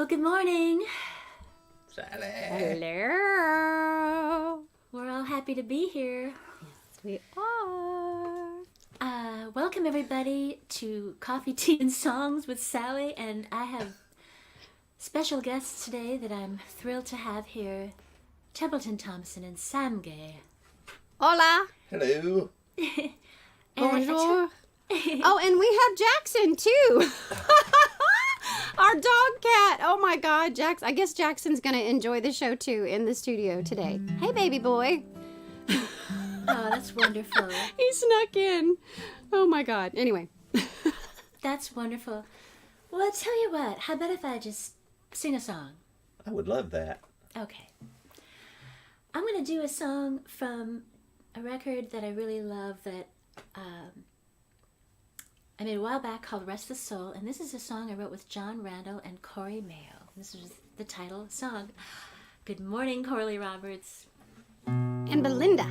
Well, good morning. Sally. Hello. We're all happy to be here. Yes, we are. Welcome, everybody, to Coffee, Tea, and Songs with Sally. And I have special guests today that I'm thrilled to have here. Templeton Thompson and Sam Gay. Hola. Hello. Bonjour. Oh, and we have Jackson, too. Our dog cat. Oh, my God. I guess Jackson's going to enjoy the show, too, in the studio today. Hey, baby boy. Oh, that's wonderful. He snuck in. Oh, my God. Anyway. That's wonderful. Well, I tell you what. How about if I just sing a song? I would love that. Okay. I'm going to do a song from a record that I really love that I made a while back called Restless Soul, and this is a song I wrote with John Randall and Corey Mayo. This is the title song. Good morning, Corley Roberts. And Belinda.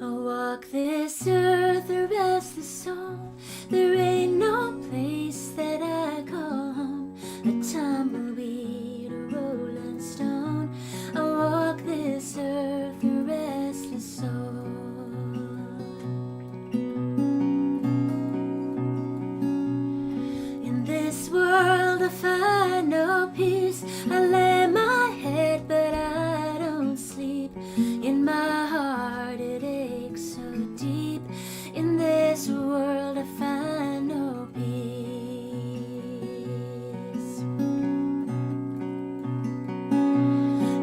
I walk this earth, a restless soul. There ain't no place that I call home. A tumbleweed, a rolling stone. I walk this earth, a restless soul. In this world I find no peace. I lay my head but I don't sleep. In my heart it aches so deep. In this world I find no peace.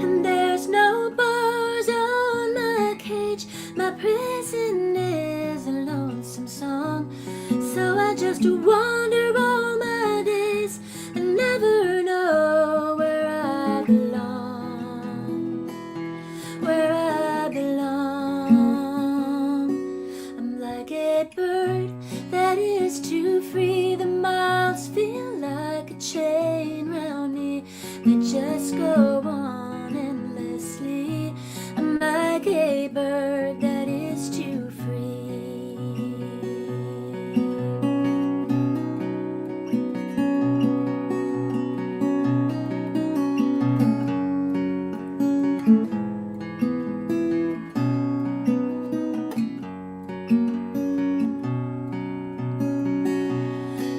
And there's no bars on my cage. My prison is a lonesome song. So I just wander all my days and never know where I belong. Where I belong. I'm like a bird that is too free. The miles feel like a chain round me. They just go on endlessly. I'm like a bird that is too free.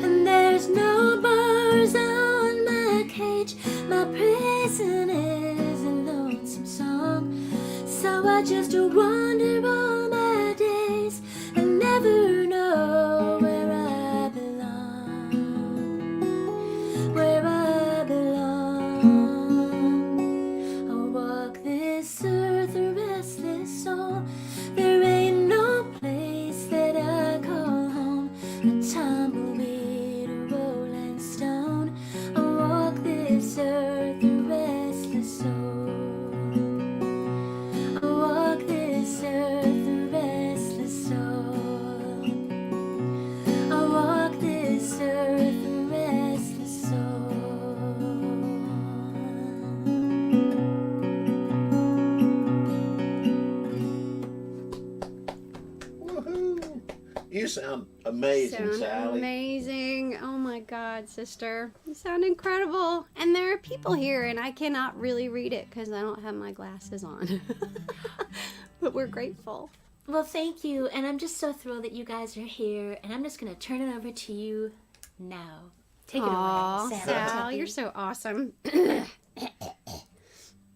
And there's no bars on my cage. My prison is a lonesome song. So I just wander all my days and never know where I belong. Where I belong. I walk this earth a restless soul. There ain't no place that I call home. A tumbleweed, a rolling stone. I walk this earth a restless soul. I walk this earth a restless soul. I walk this earth a restless soul. Woohoo! You sound amazing, Sound Sally. amazing. Oh my God, sister. You sound incredible. And there are people here, and I cannot really read it because I don't have my glasses on. But we're grateful. Well, thank you, and I'm just so thrilled that you guys are here, and I'm just going to turn it over to you now. Take it Aw, away, Sam. Sal, you're so awesome.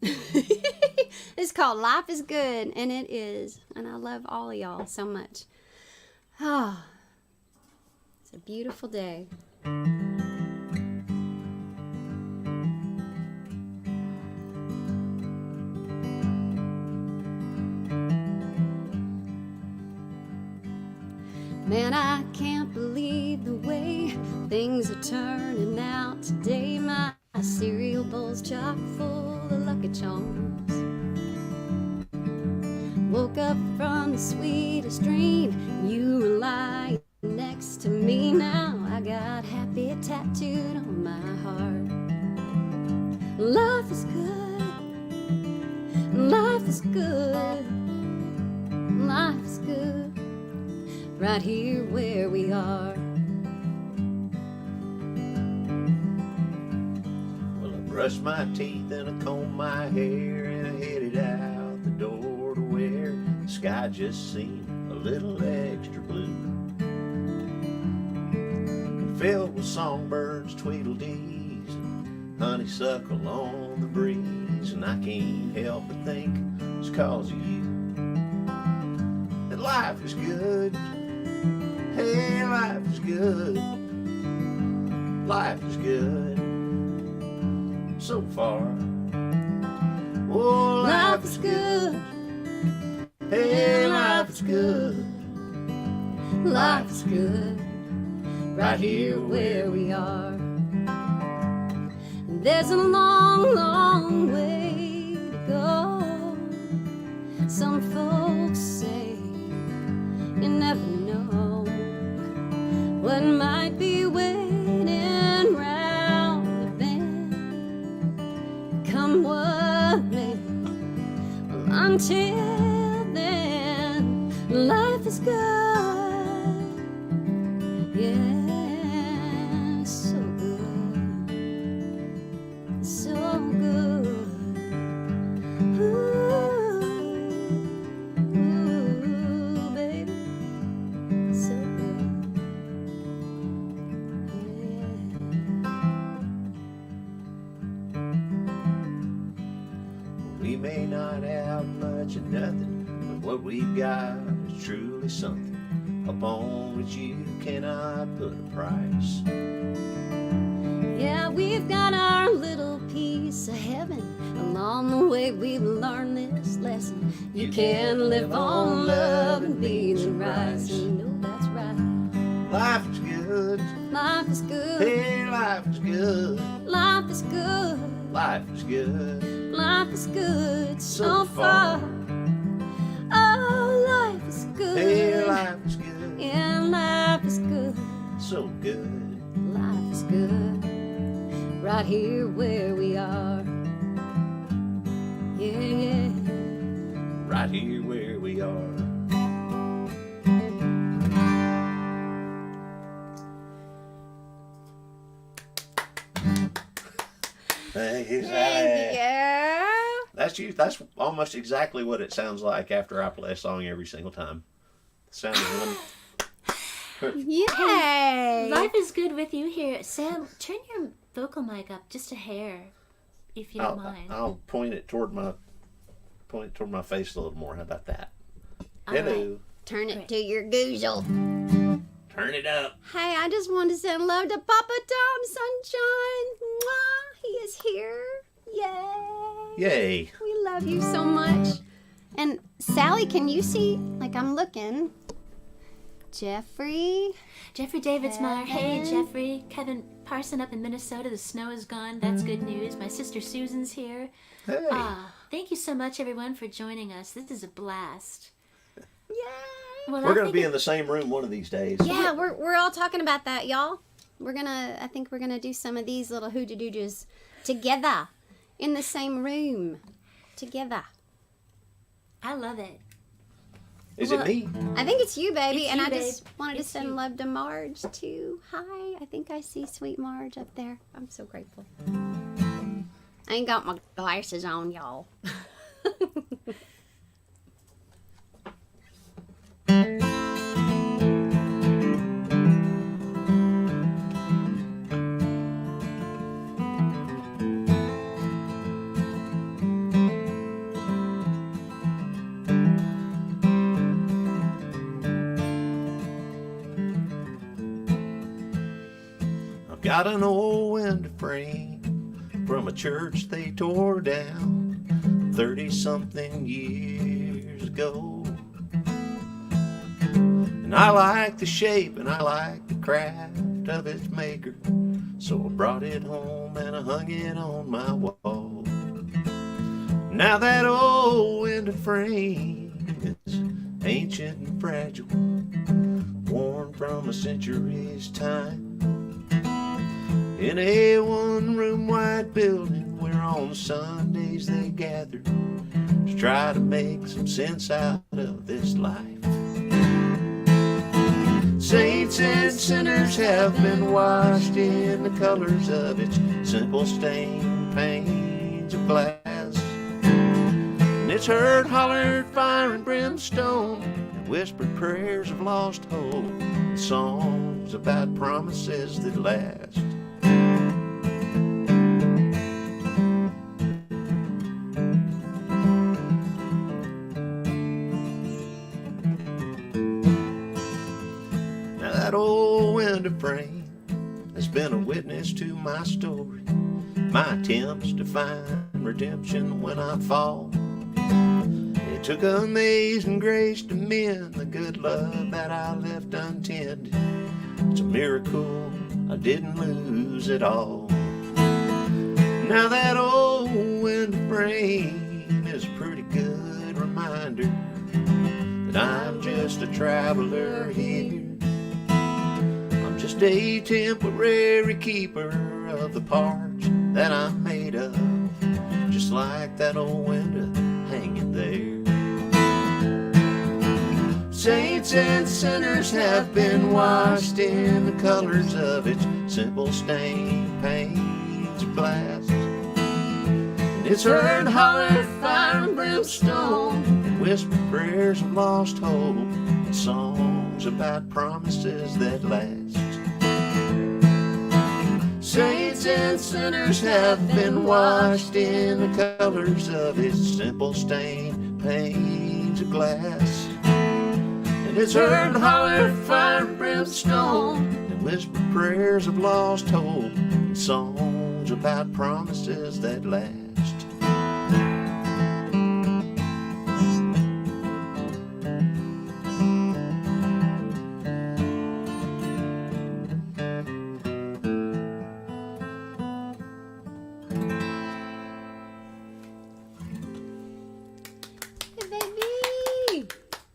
It's called Life is Good, and it is. And I love all of y'all so much. Ah, it's a beautiful day. Man, I can't believe the way things are turning out today. My cereal bowl's chock full of Lucky Charms. Woke up from the sweetest dream. You were lying next to me. Now I got happy tattooed on my heart. Life is good. Life is good. Life is good. Right here where we are. brush my teeth and I comb my hair, and I headed out the door to where the sky just seemed a little extra blue, filled with songbirds, tweedledees, and honeysuckle on the breeze. And I can't help but think it's 'cause of you that life is good. Hey, life is good. Life is good so far. Oh, life is good. Hey, life is good. Life is good right here where we are. There's a long, long way to go. Some folks say you never know what might be waiting round the bend. Come what may, well, until then, life is good. Yeah, so good, so good. Ooh, baby, so good. We may not have much of nothing, but what we've got is truly something upon which you cannot put a price. Yeah, we've got our little piece of heaven. Along the way we've learned this lesson. You can live on love and beans and rice. You know that's right. Life is good. Life is good. Hey, life is good. Life is good. Life is good Life is good so so far. far. Oh, life is good. Hey, life is good Yeah, life is good. so good. Life is good right here where we are. Yeah, yeah. Right here where we are. Thank you, Sally. Yeah. That's you. That's almost exactly what it sounds like after I play a song every single time. It sounds Yay. Life is good with you here. Sam, turn your vocal mic up just a hair, if you don't mind. I'll point it toward my face a little more. How about that? All Hello. right. Turn it to your goozle. Turn it up. Hey, I just want to send love to Papa Tom Sunshine. Mwah, he is here. Yay. Yay. We love you so much. And Sally, can you see? Like, I'm looking. Jeffrey. Jeffrey Davidsmeyer. Hey, Kevin. Jeffrey. Kevin Parson up in Minnesota. The snow is gone. That's good news. My sister Susan's here. Hey. Thank you so much, everyone, for joining us. This is a blast. Yay. Well, We're going to be in the same room one of these days. Yeah, we're all talking about that, y'all. I think we're gonna do some of these little hooja-doojas together in the same room together. I love it. Is it me? I think it's you, baby. It's and you, I just babe. wanted to It's send you. love to Marge too. Hi, I think I see sweet Marge up there. I'm so grateful. I ain't got my glasses on, y'all. I've got an old window frame from a church they tore down 30-something years ago. And I like the shape and I like the craft of its maker, so I brought it home and I hung it on my wall. Now that old window frame is ancient and fragile, worn from a century's time. In a one-room white building where on Sundays they gather to try to make some sense out of this life. Saints and sinners have been washed in the colors of its simple stain. panes of glass. And it's heard hollered fire and brimstone, and whispered prayers of lost hope, and songs about promises that last. Now that old window frame has been a witness to my story, my attempts to find redemption when I fall. It took amazing grace to mend the good love that I left untended. It's a miracle I didn't lose it all. Now that old window frame is a pretty good reminder that I'm just a traveler here. I'm just a temporary keeper of the parts that I'm made of, just like that old window hanging there. Saints and sinners have been washed in the colors of its simple stained panes of glass. And it's heard holler fire and brimstone, and whispered prayers of lost hope, and songs about promises that last. Saints and sinners have been washed in the colors of its simple stained panes of glass. And it's heard holler fire and brimstone, and whispered prayers of lost hope, and songs about promises that last.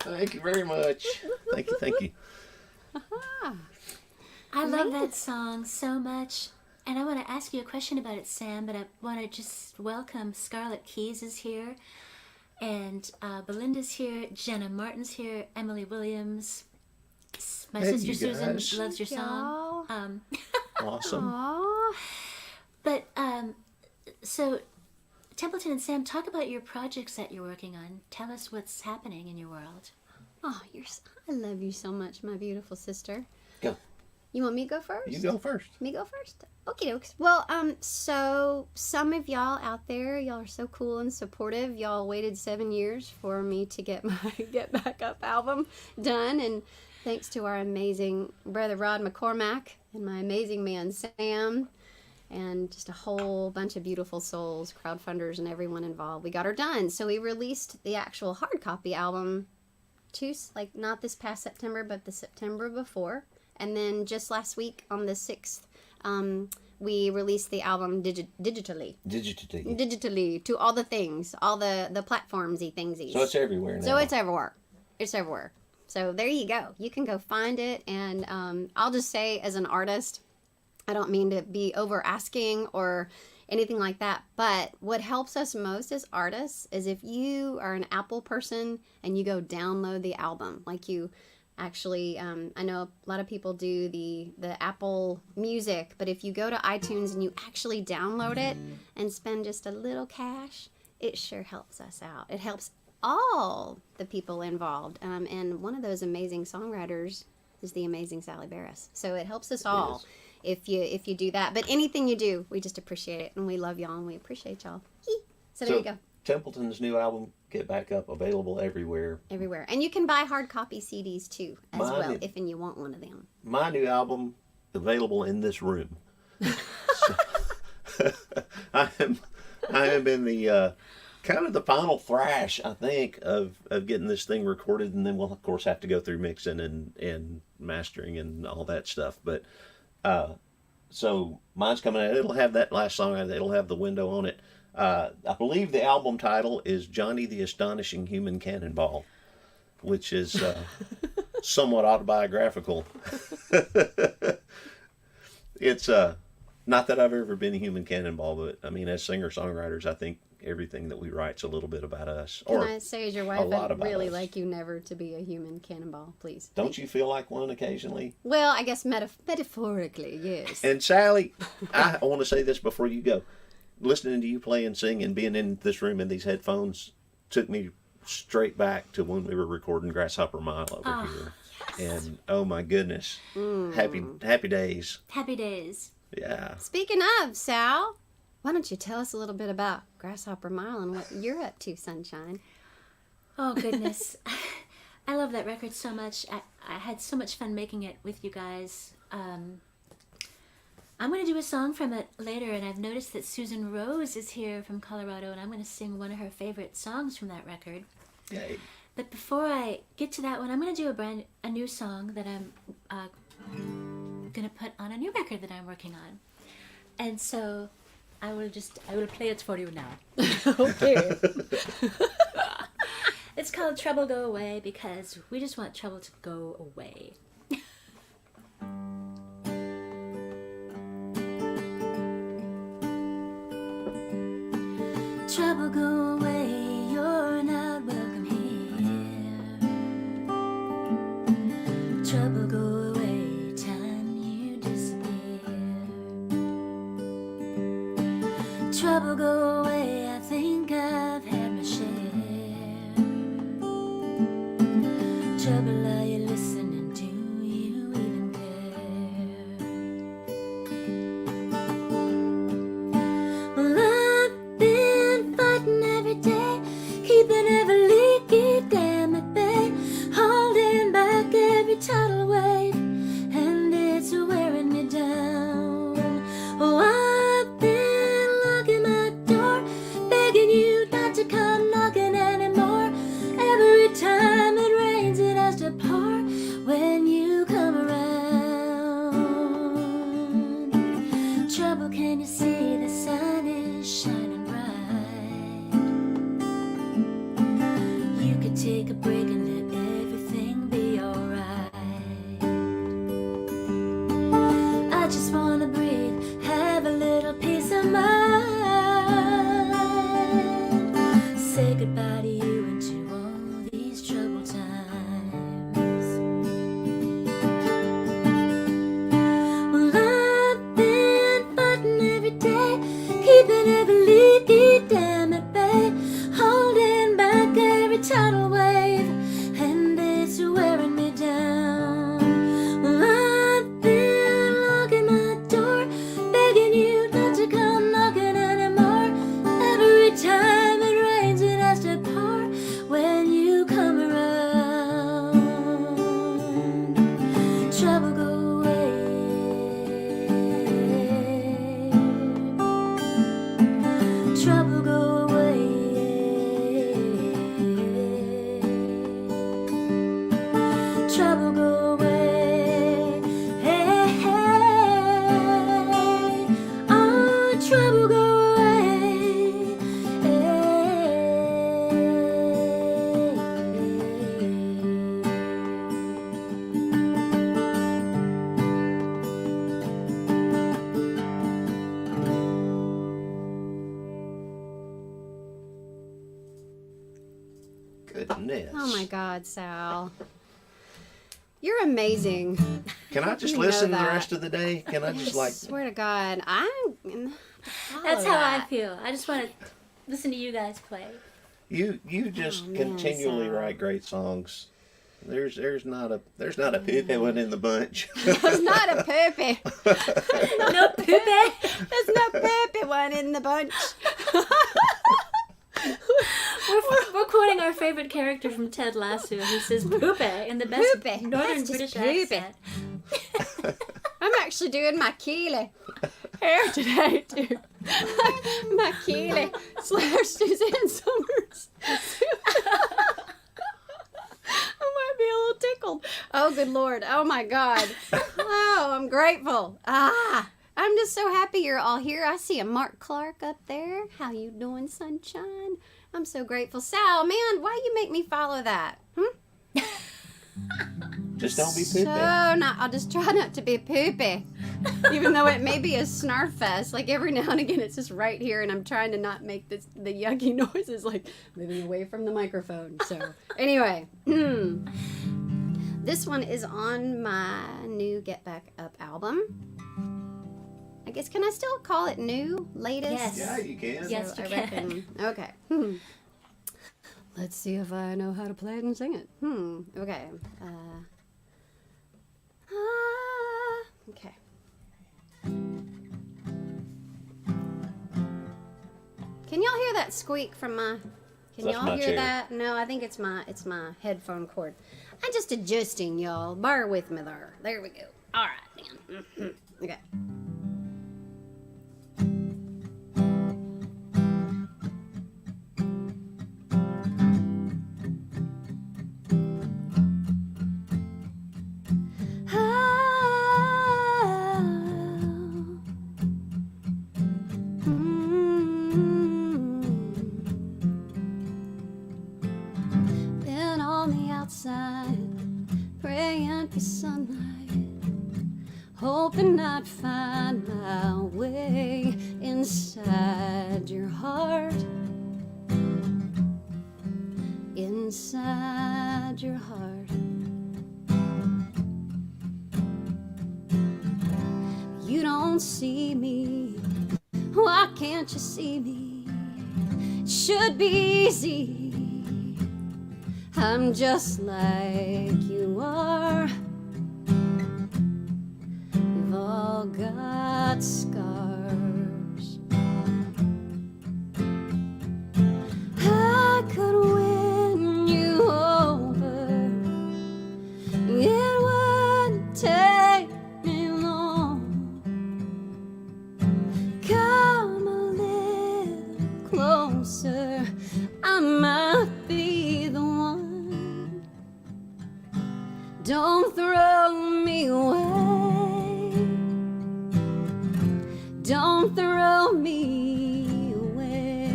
Thank you very much. Thank you, thank you. I love that song so much. And I want to ask you a question about it, Sam, but I want to just welcome Scarlett Keys is here, and Belinda's here, Jenna Martin's here, Emily Williams, my Hey, sister you Susan guys. loves your song. Awesome. Aw. But, so, Templeton and Sam, talk about your projects that you're working on. Tell us what's happening in your world. Oh, I love you so much, my beautiful sister. Go. You want me to go first? You go first. Me go first? Okay, dokes. Well, so some of y'all out there, y'all are so cool and supportive. Y'all waited 7 years for me to get my Get Back Up album done, and thanks to our amazing brother Rod McCormack and my amazing man Sam, and just a whole bunch of beautiful souls, crowdfunders, and everyone involved, we got her done. So we released the actual hard copy album not this past September, but the September before. And then just last week on the 6th, we released the album digitally to all the things, all the platforms-y thingsies. So it's everywhere now. So it's everywhere. It's everywhere. So there you go. You can go find it. And I'll just say, as an artist, I don't mean to be over asking or anything like that, but what helps us most as artists is if you are an Apple person and you go download the album, like you actually, I know a lot of people do the Apple Music, but if you go to iTunes and you actually download it and spend just a little cash, it sure helps us out. It helps all the people involved, and one of those amazing songwriters is the amazing Sally Barris. So it helps us all if you do that. But anything you do, we just appreciate it, and we love y'all, and we appreciate y'all. So there you go. Templeton's new album, Get Back Up, available everywhere. Everywhere. And you can buy hard copy CDs too, as well, if you want one of them. My new album, available in this room. I am in the kind of the final thrash, I think, of getting this thing recorded, and then we'll of course have to go through mixing and mastering and all that stuff. But so mine's coming out. It'll have that last song. It'll have the window on it. I believe the album title is Johnny the Astonishing Human Cannonball, which is somewhat autobiographical. It's not that I've ever been a human cannonball, but I mean, as singer-songwriters, I think everything that we write's a little bit about us. Can I say, as your wife, lot I'd about really us. like you never to be a human cannonball, please. Don't you feel like one occasionally? Well, I guess metaphorically, yes. And Sally, I want to say this before you go. listening to you play and sing and being in this room in these headphones took me straight back to when we were recording Grasshopper Mile over here. Yes. And oh my goodness, happy days. Happy days. Yeah. Speaking of, Sal, why don't you tell us a little bit about Grasshopper Mile and what you're up to, Sunshine? Oh, goodness. I love that record so much. I had so much fun making it with you guys. I'm going to do a song from it later, and I've noticed that Susan Rose is here from Colorado, and I'm going to sing one of her favorite songs from that record. Yay. But before I get to that one, I'm going to do a new song that I'm going to put on a new record that I'm working on. And so I will play it for you now. Okay. It's called Trouble Go Away because we just want trouble to go away. Trouble go away, you're not welcome here. Trouble go away, time you disappear. Trouble go away, I think I've had my share. Trouble, are you listening? Do you even care? Well, I've been fighting every day, keeping every leaky dam at bay, holding back every tidal wave, and it's wearing me down. Oh, I've been locking my door, begging you not to come knocking anymore. Every time it rains, it has to pour when you come around. Trouble, can you see the sun is shining bright? You could take a break and let everything be alright. I just wanna breathe, have a little peace of mind. Say goodbye to you and to all these troubled times. Well, I've been fighting every day, keeping every leaky dam at bay, holding back every tidal wave, and it's wearing me down. Well, I've been locking my door, begging you not to come knocking anymore. Every time it rains, it has to pour when you come around. Trouble go away. Trouble go away. Trouble go away. Hey, hey. Oh, trouble go away. Goodness. Oh my God, Sal. You're amazing. Can I just You know listen the that. rest of the day? Can I just I swear to God, That's how I feel. I just want to listen to you guys play. You just Oh, man, continually Sal. write great songs. There's not a poopy one in the bunch. There's not a poopy. No poopy. There's no poopy one in the bunch. We're quoting our favorite character from Ted Lasso who says poopy in the best Poopy. northern That's just British poopy. accent. I'm actually doing my Keeley hair today, too. My Keeley / Suzanne Summers. I might be a little tickled. Oh, good Lord. Oh, my God. Oh, I'm grateful. I'm just so happy you're all here. I see a Mark Clark up there. How you doing, Sunshine? I'm so grateful. Sal, man, why you make me follow that? Just don't be poopy. I'll just try not to be poopy. Even though it may be a snarf fest. Like every now and again it's just right here and I'm trying to not make the yucky noises, like moving away from the microphone. So anyway, this one is on my new Get Back Up album. I guess, can I still call it new? Latest? Yes. Yeah, you can. Yes. So you I reckon. Okay. Let's see if I know how to play it and sing it. Okay. Okay. Can y'all hear that squeak from my? Can That's y'all my hear chair. that? No, I think it's my headphone cord. I'm just adjusting, y'all. Bear with me there. There we go. All right, then. Okay. Been on the outside, praying for sunlight, hoping I'd find my way inside your heart. Inside your heart. You don't see me. Why can't you see me? It should be easy. I'm just like you are. We've all got scars. I could win you over. It wouldn't take me long. Come a little closer. I might be the one. Don't throw me away. Don't throw me away.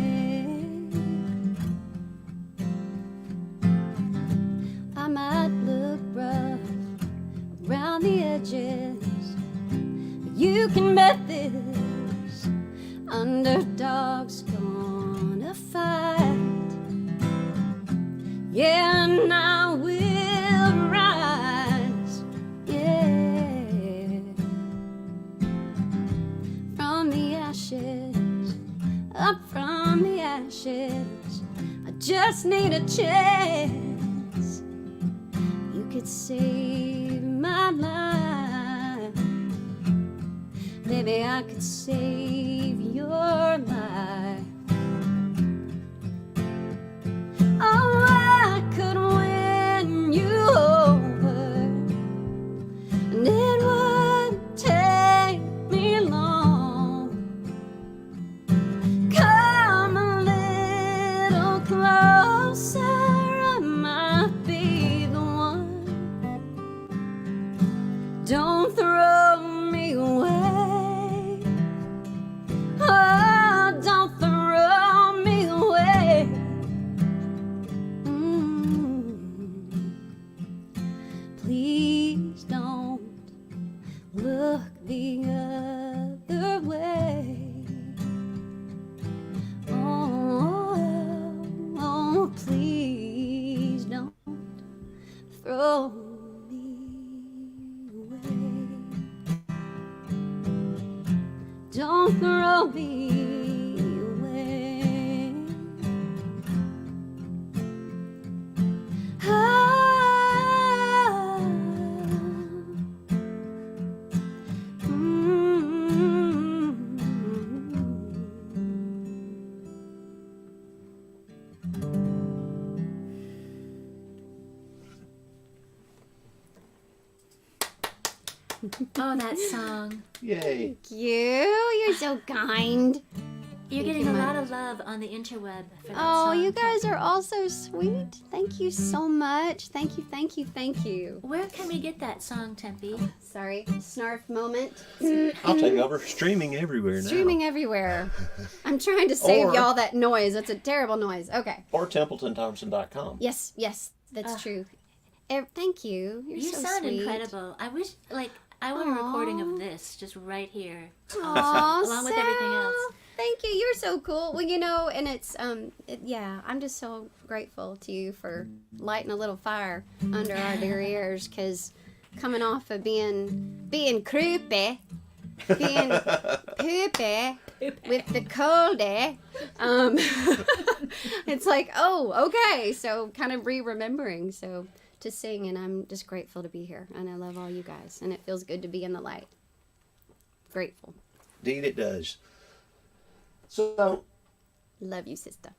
I might look rough around the edges, but you can bet this underdog's gonna fight. Yeah, and I will rise. Yeah, from the ashes, up from the ashes. I just need a chance. You could save my life. Maybe I could save your life. Oh, I could win you over, and it wouldn't take me long. Come a little closer, I might be the one. Don't throw me away. Oh, don't throw me away. Please don't look the other way. Oh, please don't throw me away. Don't throw me away. Oh, that song. Yay. Thank you. You're so kind. You're Thank getting you, a Ma. lot of love on the interweb for that Oh, song. you guys are all so sweet. Thank you so much. Thank you, thank you, thank you. Where can we get that song, Tempe? Sorry, snarf moment. I'll take over. Streaming everywhere now. Streaming everywhere. I'm trying to save Or- y'all that noise. That's a terrible noise. Okay. Or TempletonThompson.com. Yes, that's true. Thank you. You're You so sound sweet. incredible. I wish, I want a recording of this just right here. Aw, Along with everything else. Sal. Thank you. You're so cool. Well, and it's yeah. I'm just so grateful to you for lighting a little fire under our dear ears. Cause coming off of being creepy being poopy with the coldie. It's like, oh, okay. So kind of remembering. So to sing, and I'm just grateful to be here. And I love all you guys. And it feels good to be in the light. Grateful. Indeed it does. So, Love you, sister.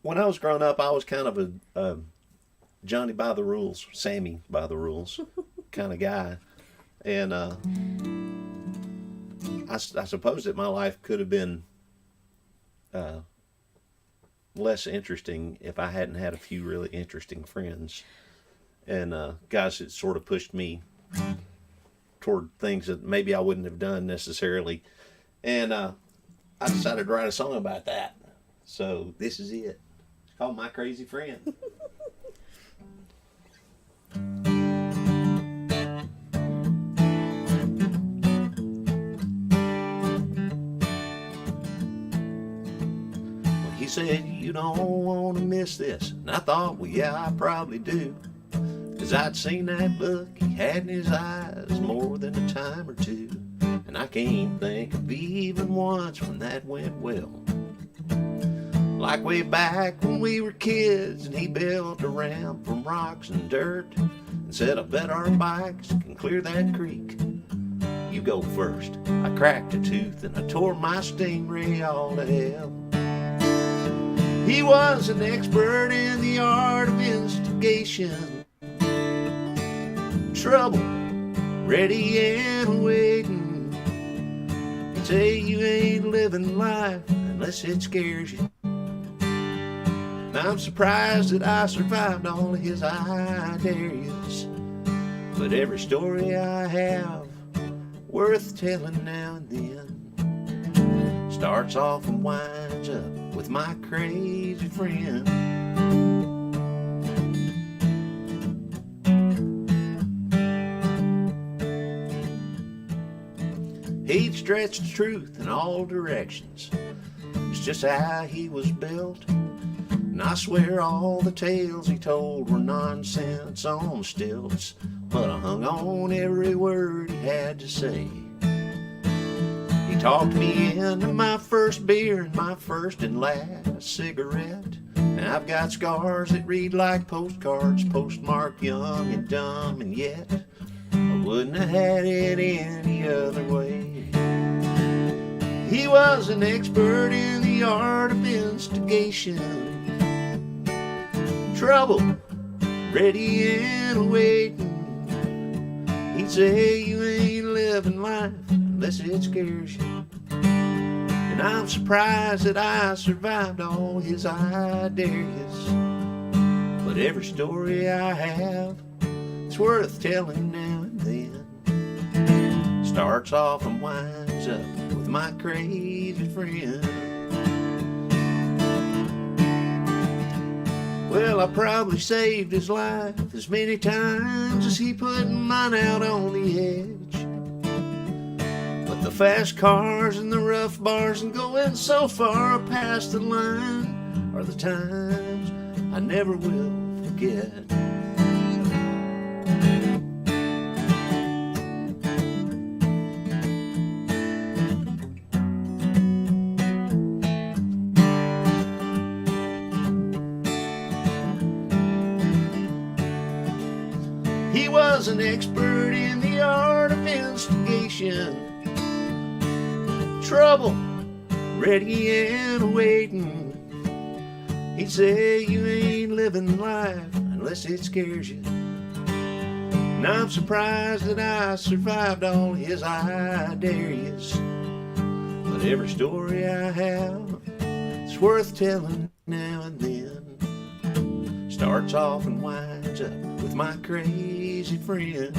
when I was growing up, I was kind of a Johnny by the rules, Sammy by the rules kind of guy. And I suppose that my life could have been less interesting if I hadn't had a few really interesting friends and guys that sort of pushed me toward things that maybe I wouldn't have done necessarily. And I decided to write a song about that. So this is it. It's called My Crazy Friend. He said, you don't want to miss this. And I thought, well, yeah, I probably do. Because I'd seen that look he had in his eyes more than a time or two. And I can't think of even once when that went well. Like way back when we were kids and he built a ramp from rocks and dirt and said, I bet our bikes can clear that creek. You go first. I cracked a tooth and I tore my stingray all to hell. He was an expert in the art of instigation. Trouble, ready and waiting. He'd say you ain't living life unless it scares you. I'm surprised that I survived all of his I dare yous. But every story I have worth telling now and then starts off and winds up with my crazy friend. He'd stretch the truth in all directions. It's just how he was built. And I swear all the tales he told were nonsense on stilts. But I hung on every word he had to say. He talked me into my first beer and my first and last cigarette. Now I've got scars that read like postcards, postmarked young and dumb, and yet I wouldn't have had it any other way. He was an expert in the art of instigation. Trouble, ready and waiting. He'd say you ain't living life unless it scares you. And I'm surprised that I survived all his I dare yous. But every story I have, it's worth telling now and then. Starts off and winds up with my crazy friend. Well, I probably saved his life as many times as he put mine out on the edge. But the fast cars and the rough bars and going so far past the line are the times I never will forget. He was an expert in the art of instigation. Trouble, ready and waiting. He'd say you ain't living life unless it scares you. And I'm surprised that I survived all his I dare yous. But every story I have, it's worth telling now and then. Starts off and winds up with my crazy friend.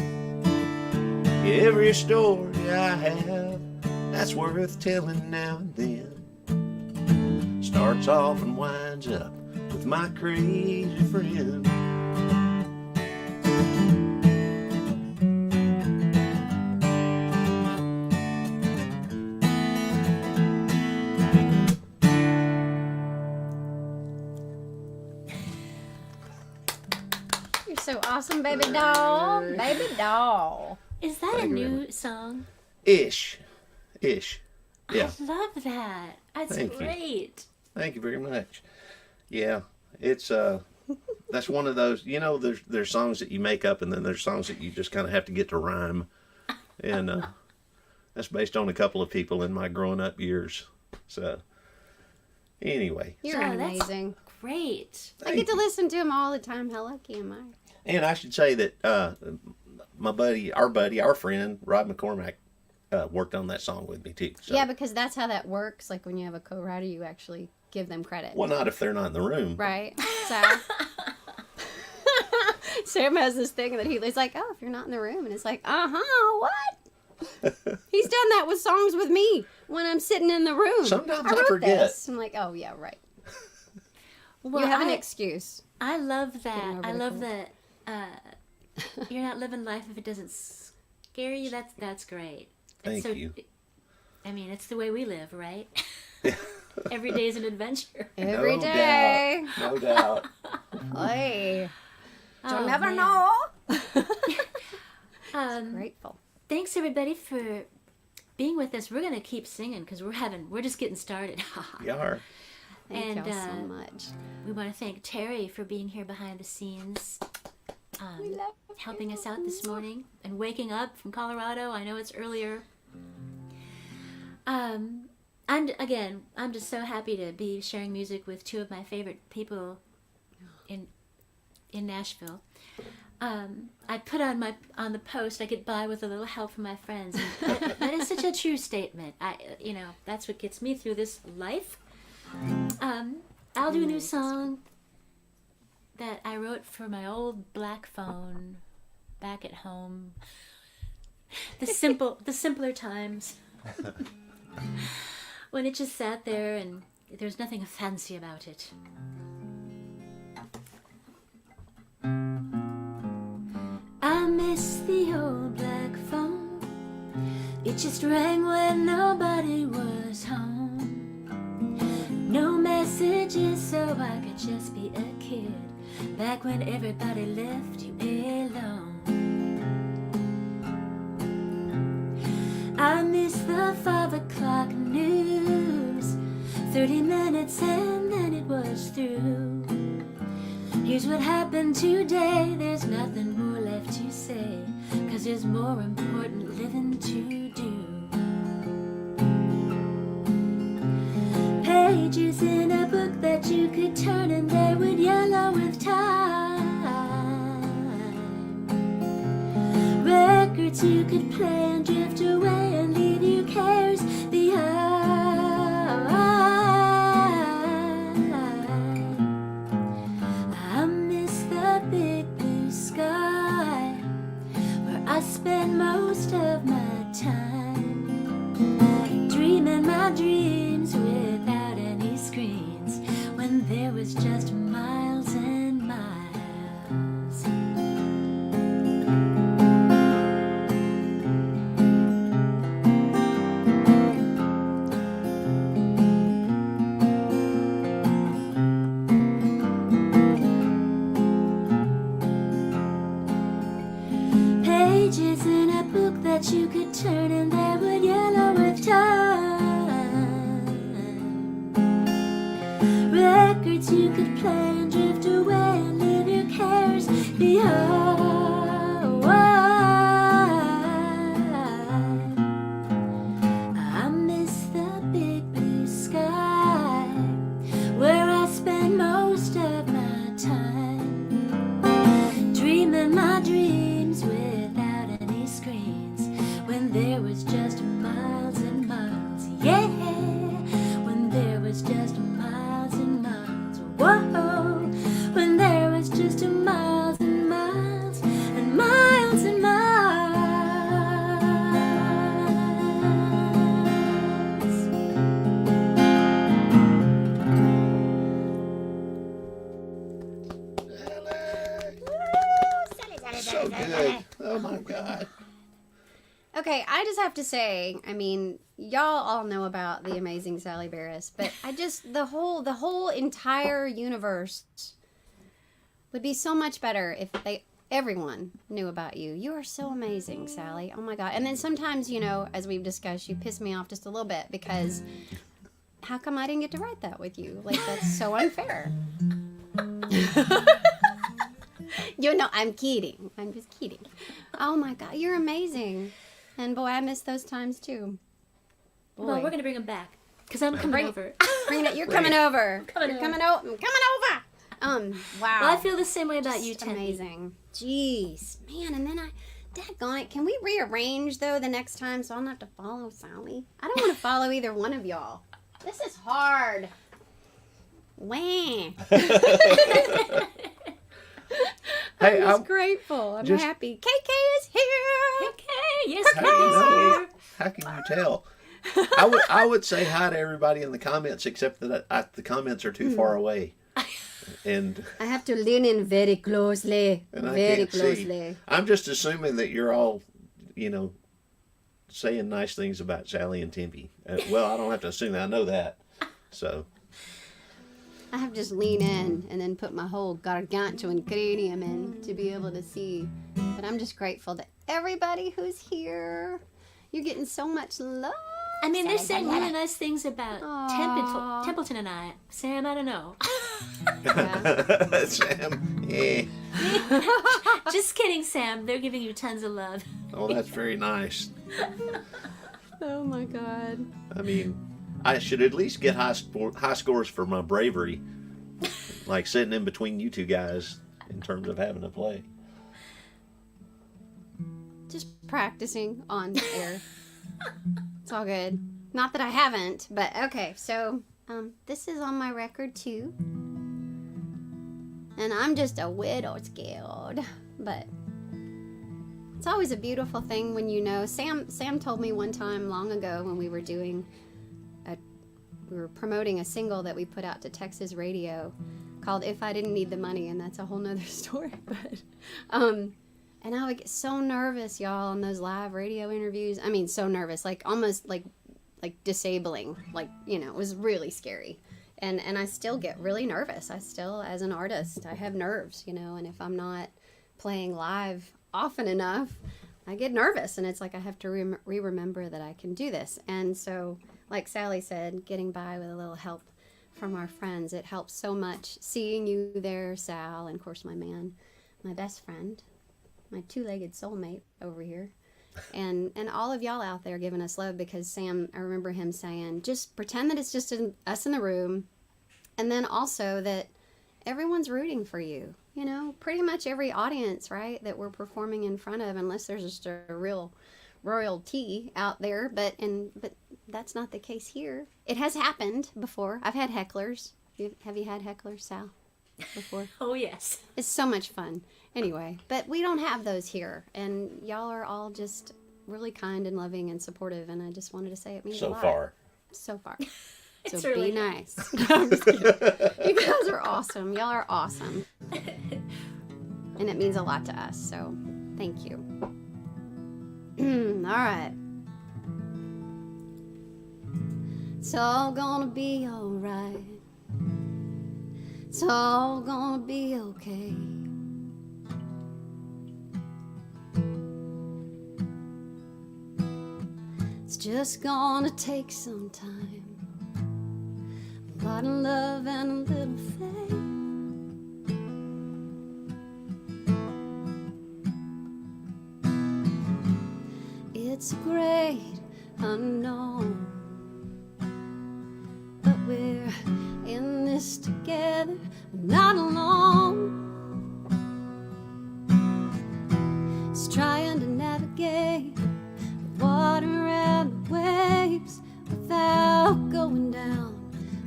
Every story I have, that's worth telling now and then. Starts off and winds up with my crazy friend. You're so awesome, baby doll. Baby doll. Is that Thank a you very new song? Ish. Yeah. I love that. That's Thank you. great. Thank you very much. Yeah, it's that's one of those. There's songs that you make up, and then there's songs that you just kind of have to get to rhyme, and that's based on a couple of people in my growing up years. So anyway, You're Oh, that's amazing. great. I get to listen to him all the time. How lucky am I? and I should say that our friend Rob McCormack worked on that song with me too. So. Yeah, because that's how that works. Like when you have a co-writer, you actually give them credit. Well, not if they're not in the room. Right. So Sam has this thing that he's like, oh, if you're not in the room, and it's like, what? He's done that with songs with me when I'm sitting in the room. Sometimes I wrote forget. This. I'm like, oh yeah, right. Well, You have an excuse. I love that. Getting over I the love cold. that. You're not living life if it doesn't scare you. That's great. Thank you. I mean, it's the way we live, right? Every day is an adventure. Every No day. doubt. No doubt. Hey, you'll never man. know. Um, Grateful. Thanks everybody for being with us. We're gonna keep singing because we're just getting started. You are. Thank And, y'all so much. We want to thank Terry for being here behind the scenes, We love helping us out this morning and waking up from Colorado. I know it's earlier. I'm just so happy to be sharing music with two of my favorite people in Nashville. I put on the post, I get by with a little help from my friends. And that is such a true statement. That's what gets me through this life. I'll do a new song that I wrote for my old black phone back at home. The simpler times. When it just sat there and there's nothing fancy about it. I miss the old black phone. It just rang when nobody was home. No messages, so I could just be a kid. Back when everybody left you alone. I miss the 5 o'clock news. 30 minutes and then it was through. Here's what happened today. There's nothing more left to say, 'cause there's more important living to do. Pages in a book that you could turn and they would yellow with time. Records you could play and drift away and leave your cares behind. I miss the big blue sky where I spend most of my time, dreaming my dreams without any screens, when there was just miles and miles. Pages in a book that you could turn and they would yellow with time. Records you could play and drift away and leave your cares behind. I miss the big blue sky where I spend most of my time, dreaming my dreams without any screens, when there was just miles and miles. Yeah, when there was just miles and miles. Whoa, when there was just miles and miles and miles and miles. So good. Oh my God. Okay, I just have to say, I mean, y'all all know about the amazing Sally Barris, but I just the whole entire universe would be so much better if they everyone knew about you. You are so amazing, Sally. Oh my God. And then sometimes, you know, as we've discussed, you piss me off just a little bit because how come I didn't get to write that with you? Like, that's so unfair. You know, I'm kidding. I'm just kidding. Oh my God, you're amazing. And boy, I miss those times too. Boy. Well, we're gonna bring him back because I'm coming over. Bring it. You're coming over. Coming You're over. coming over. I'm coming over. Wow. Well, I feel the same way about you, Just Tempe. amazing. Jeez, man. And then daggone it. Can we rearrange though the next time so I don't have to follow Sally? I don't want to follow either one of y'all. This is hard. Wah. Hey, I'm just grateful. I'm just- happy. KK is here. Okay, yes, How can you know? here. How can you tell? I would say hi to everybody in the comments, except that the comments are too far away, and I have to lean in very closely. and I Very can't closely. see. I'm just assuming that you're all, you know, saying nice things about Sally and Tempe. Well, I don't have to assume that. I know that. So I have to just lean in and then put my whole gargantuan cranium in to be able to see. But I'm just grateful to everybody who's here. You're getting so much love. I mean, they're Sally, saying really nice things about Aw. Templeton and I. Sam, I don't know. Yeah. Sam, yeah. Just kidding, Sam. They're giving you tons of love. Oh, that's very nice. Oh my God. I mean, I should at least get high scores for my bravery, like sitting in between you two guys in terms of having to play. Just practicing on air. It's all good. Not that I haven't, but okay. So, this is on my record too. And I'm just a widow's guild, but it's always a beautiful thing when you know. Sam told me one time long ago when we were promoting a single that we put out to Texas radio called "If I Didn't Need the Money," and that's a whole nother story. But and I would get so nervous, y'all, on those live radio interviews. I mean, so nervous, like almost like disabling. Like, you know, it was really scary. And I still get really nervous. I still, as an artist, I have nerves, you know, and if I'm not playing live often enough, I get nervous. And it's like I have to remember that I can do this. And so, like Sally said, getting by with a little help from our friends, it helps so much. Seeing you there, Sal, and of course my best friend, my two-legged soulmate over here, and all of y'all out there giving us love, because Sam, I remember him saying, just pretend that it's just us in the room, and then also that everyone's rooting for you. You know, pretty much every audience, right, that we're performing in front of, unless there's just a real royalty out there, but that's not the case here. It has happened before. I've had hecklers. Have you had hecklers, Sal, before? Oh, yes. It's so much fun. Anyway, but we don't have those here, and y'all are all just really kind and loving and supportive, and I just wanted to say it means a So lot. far. So far. It's So really be nice. No, I'm just kidding. You guys are awesome. Y'all are awesome. And it means a lot to us, so thank you. All right. It's all gonna be alright. It's all gonna be okay. It's just gonna take some time. A lot of love and a little faith. It's a great unknown, but we're in this together. We're not alone. It's trying to navigate the water and the waves without going down,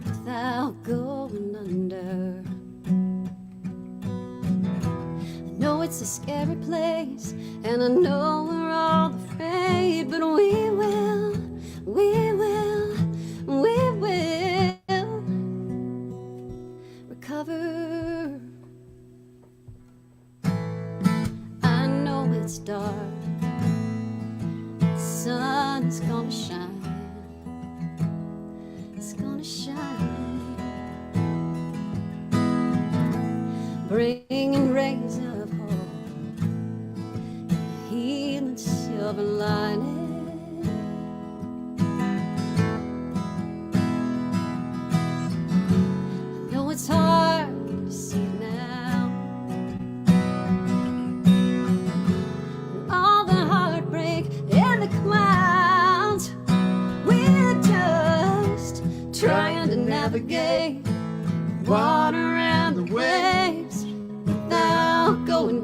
without going under. I know it's a scary place, and I know we're all afraid, but we will recover. I know it's dark, the sun is gonna shine, it's gonna shine, bringing rays of hope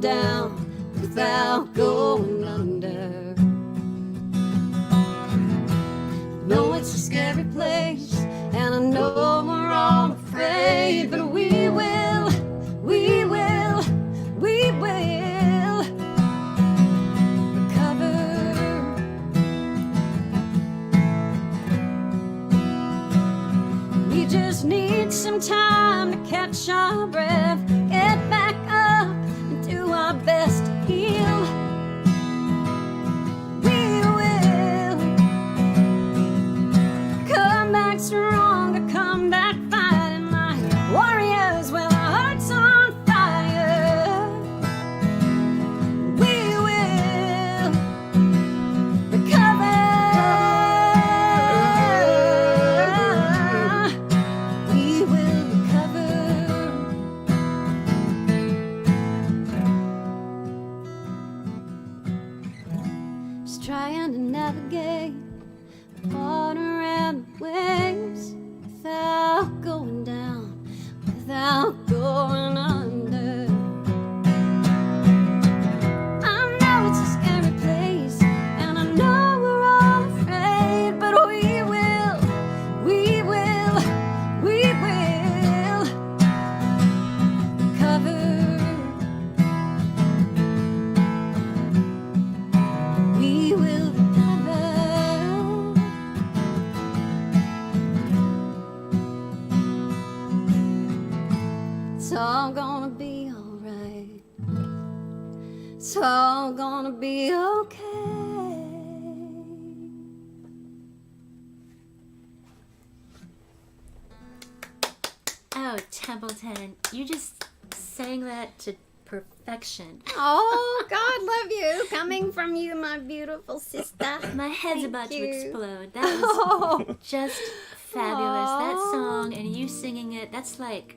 going down without going under. No, it's a scary place, and I know we're all afraid, but we will, we will, we will recover. We just need some time to catch our breath, get back up and do our best to heal. We will come back stronger, come back fighting like warriors with our hearts on fire. We will recover. We will recover. Just trying to navigate the water and the waves without going down, without going under. I know it's a scary place, and I know we're all afraid, but we will, we will, we will recover. We will recover. It's all gonna be alright. It's all gonna be okay. Oh, Templeton, you just sang that to perfection. Oh, God love you. Coming from you, my beautiful sister. My head's Thank about you. to explode. That was Oh, just fabulous. That Aw. song and you singing it, that's like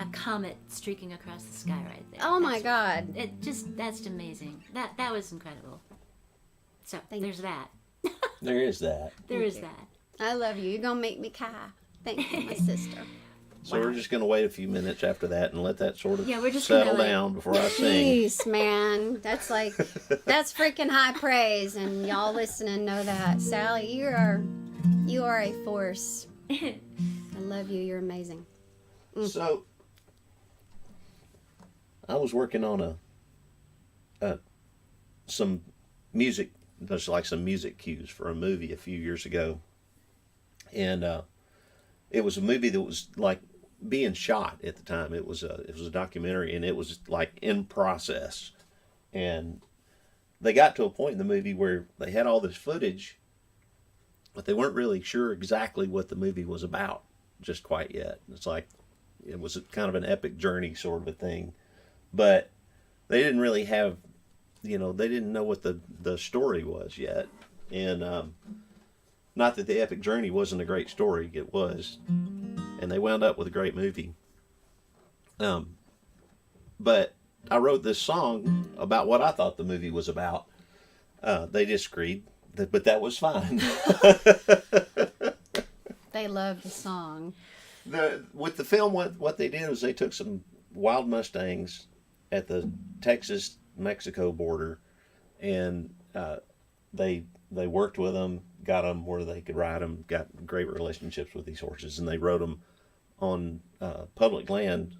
a comet streaking across the sky right there. oh my That's- God. That's amazing. That was incredible. So Thank there's that. There is that. There is that. I love you. You're gonna make me cry. Thank you, my sister. So we're just going to wait a few minutes after that and let that sort of Yeah, we're just settle gonna, like- down before I sing. Peace, man. That's like, that's freaking high praise, and y'all listening know that. Sally, you are a force. I love you. You're amazing. So I was working on some music, just like some music cues for a movie a few years ago, and it was a movie that was like being shot at the time. It was a documentary, and it was like in process, and they got to a point in the movie where they had all this footage, but they weren't really sure exactly what the movie was about just quite yet. It's like it was kind of an epic journey sort of a thing, but they didn't really have, they didn't know what the story was yet. And not that the epic journey wasn't a great story, it was, and they wound up with a great movie. But I wrote this song about what I thought the movie was about. They disagreed, but that was fine. They love the song. With the film, what they did was they took some wild Mustangs at the Texas-Mexico border, and they worked with them, got them where they could ride them, got great relationships with these horses, and they rode them on public land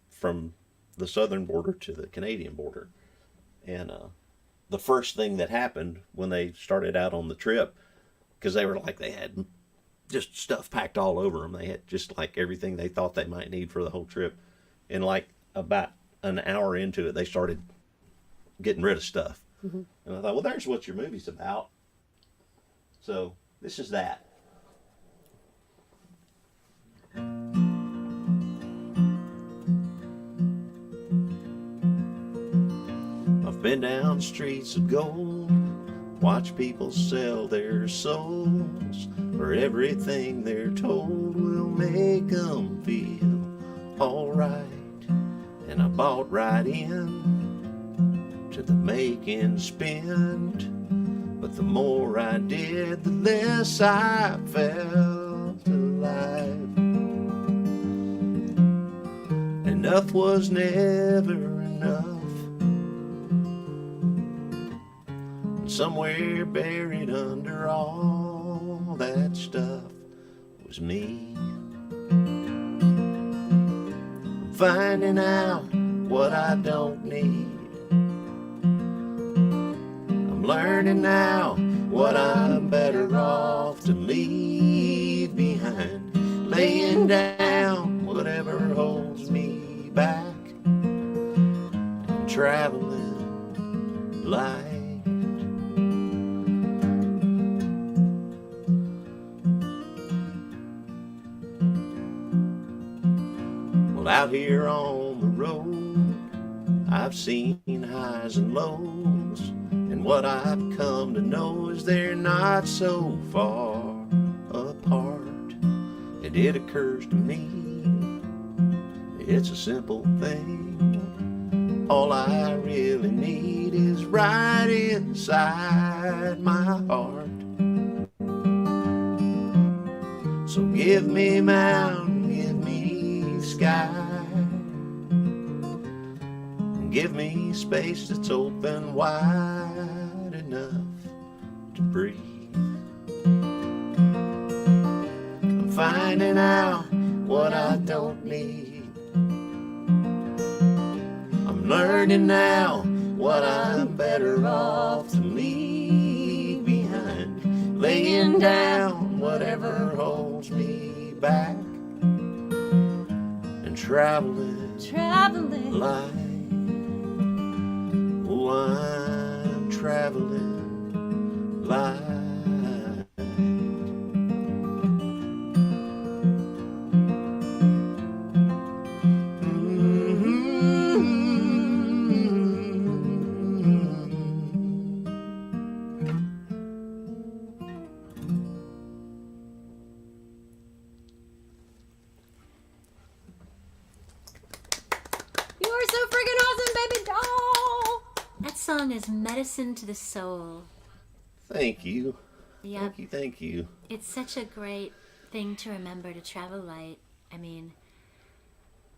from the southern border to the Canadian border. And the first thing that happened when they started out on the trip, because they had just stuff packed all over them. They had just like everything they thought they might need for the whole trip. And like about an hour into it, they started getting rid of stuff. Mm-hmm. And I thought, well, there's what your movie's about. So this is that. I've been down streets of gold, watch people sell their souls for everything they're told will make them feel alright. And I bought right in to the make and spend, but the more I did, the less I felt alive. Enough was never enough, somewhere buried under all that stuff was me. I'm finding out what I don't need. I'm learning now what I'm better off to leave behind, laying down whatever holds me back, and traveling light. Well, out here on the road, I've seen highs and lows, and what I've come to know is they're not so far apart. And it occurs to me, it's a simple thing. All I really need is right inside my heart. So give me mountain, give me sky, give me space that's open wide enough to breathe. I'm finding out what I don't need. I'm learning now what I'm better off to leave behind, laying down whatever holds me back, and traveling light. Oh, I'm traveling light. You are so freaking awesome, baby doll. That song is medicine to the soul. Thank you. Yep. Thank you, thank you. It's such a great thing to remember, to travel light. I mean,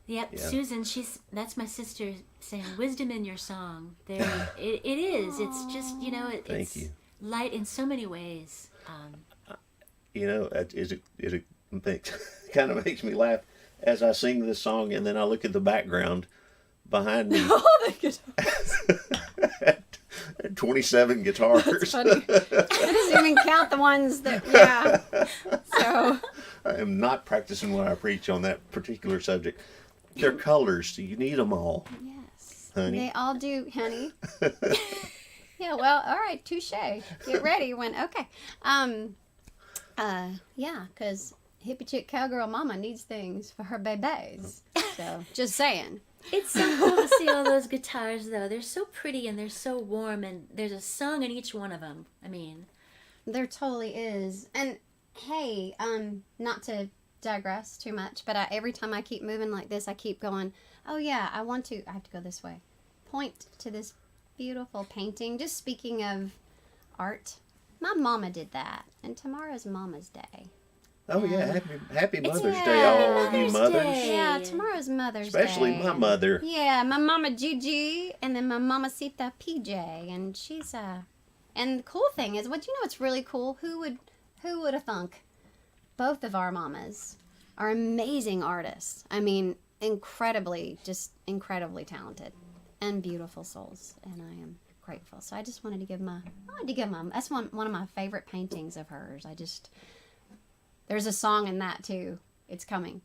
yep, Yeah. Susan, that's my sister saying wisdom in your song. There, it is. It's just, you know, Thank it's you. light in so many ways. You know, it kind of makes me laugh as I sing this song, and then I look at the background behind me. Oh, the guitars. 27 guitars. That's funny. That doesn't even count the ones that, yeah. So, I am not practicing what I preach on that particular subject. They're colors, so you need them all, yes. honey. They all do, honey. Yeah, well, all right, touche. Get ready when, okay. Yeah, because hippie chick cowgirl mama needs things for her babies. So, just saying. It's so cool to see all those guitars, though. They're so pretty and they're so warm, and there's a song in each one of them. I mean, There totally is. And hey, not to digress too much, but every time I keep moving like this, I keep going, oh yeah, I have to go this way. Point to this beautiful painting. Just speaking of art, my mama did that. And tomorrow's Mama's Day. Oh yeah, happy Mother's yeah, Day, all of you Mother's mothers. Day. Yeah, tomorrow's Mother's Especially Day. my mother. Yeah, my mama Gigi, and then my mamacita PJ, and she's and the cool thing is, what's really cool? Who would have thunk? Both of our mamas are amazing artists. I mean, incredibly talented and beautiful souls, and I am grateful. So I just wanted to give that's one of my favorite paintings of hers. There's a song in that too. It's coming.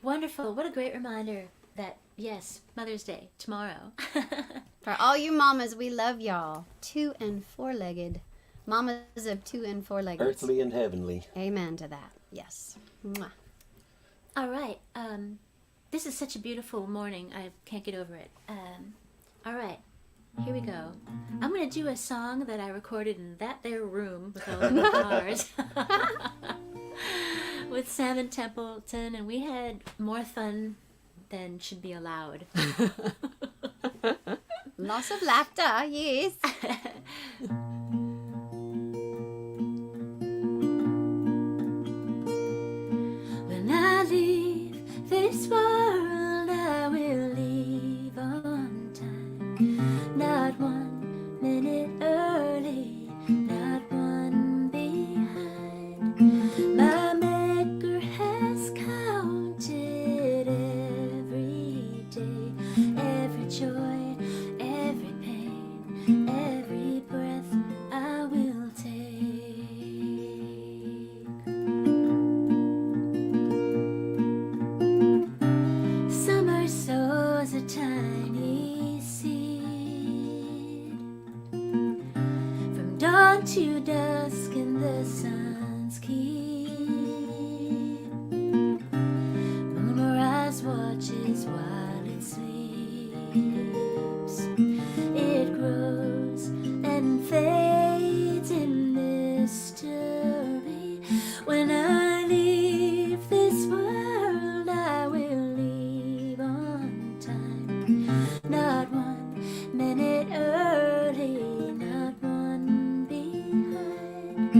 wonderful. What a great reminder that, yes, Mother's Day, tomorrow. For all you mamas, we love y'all. 2- and 4-legged. Mamas of 2- and 4-legged. Earthly and heavenly. Amen to that. Yes. Mwah. All right. This is such a beautiful morning. I can't get over it. All right. Here we go. I'm going to do a song that I recorded in that there room with all the guitars with Sam and Templeton, and we had more fun than should be allowed. Lots of laughter, yes. When I leave this world, I will leave on time. Not one dawn to dusk in the sun's keep. Moonrise watches while it sleeps. It grows and fades in mystery. When I leave this world, I will leave on time. Not 1 minute early, not one behind.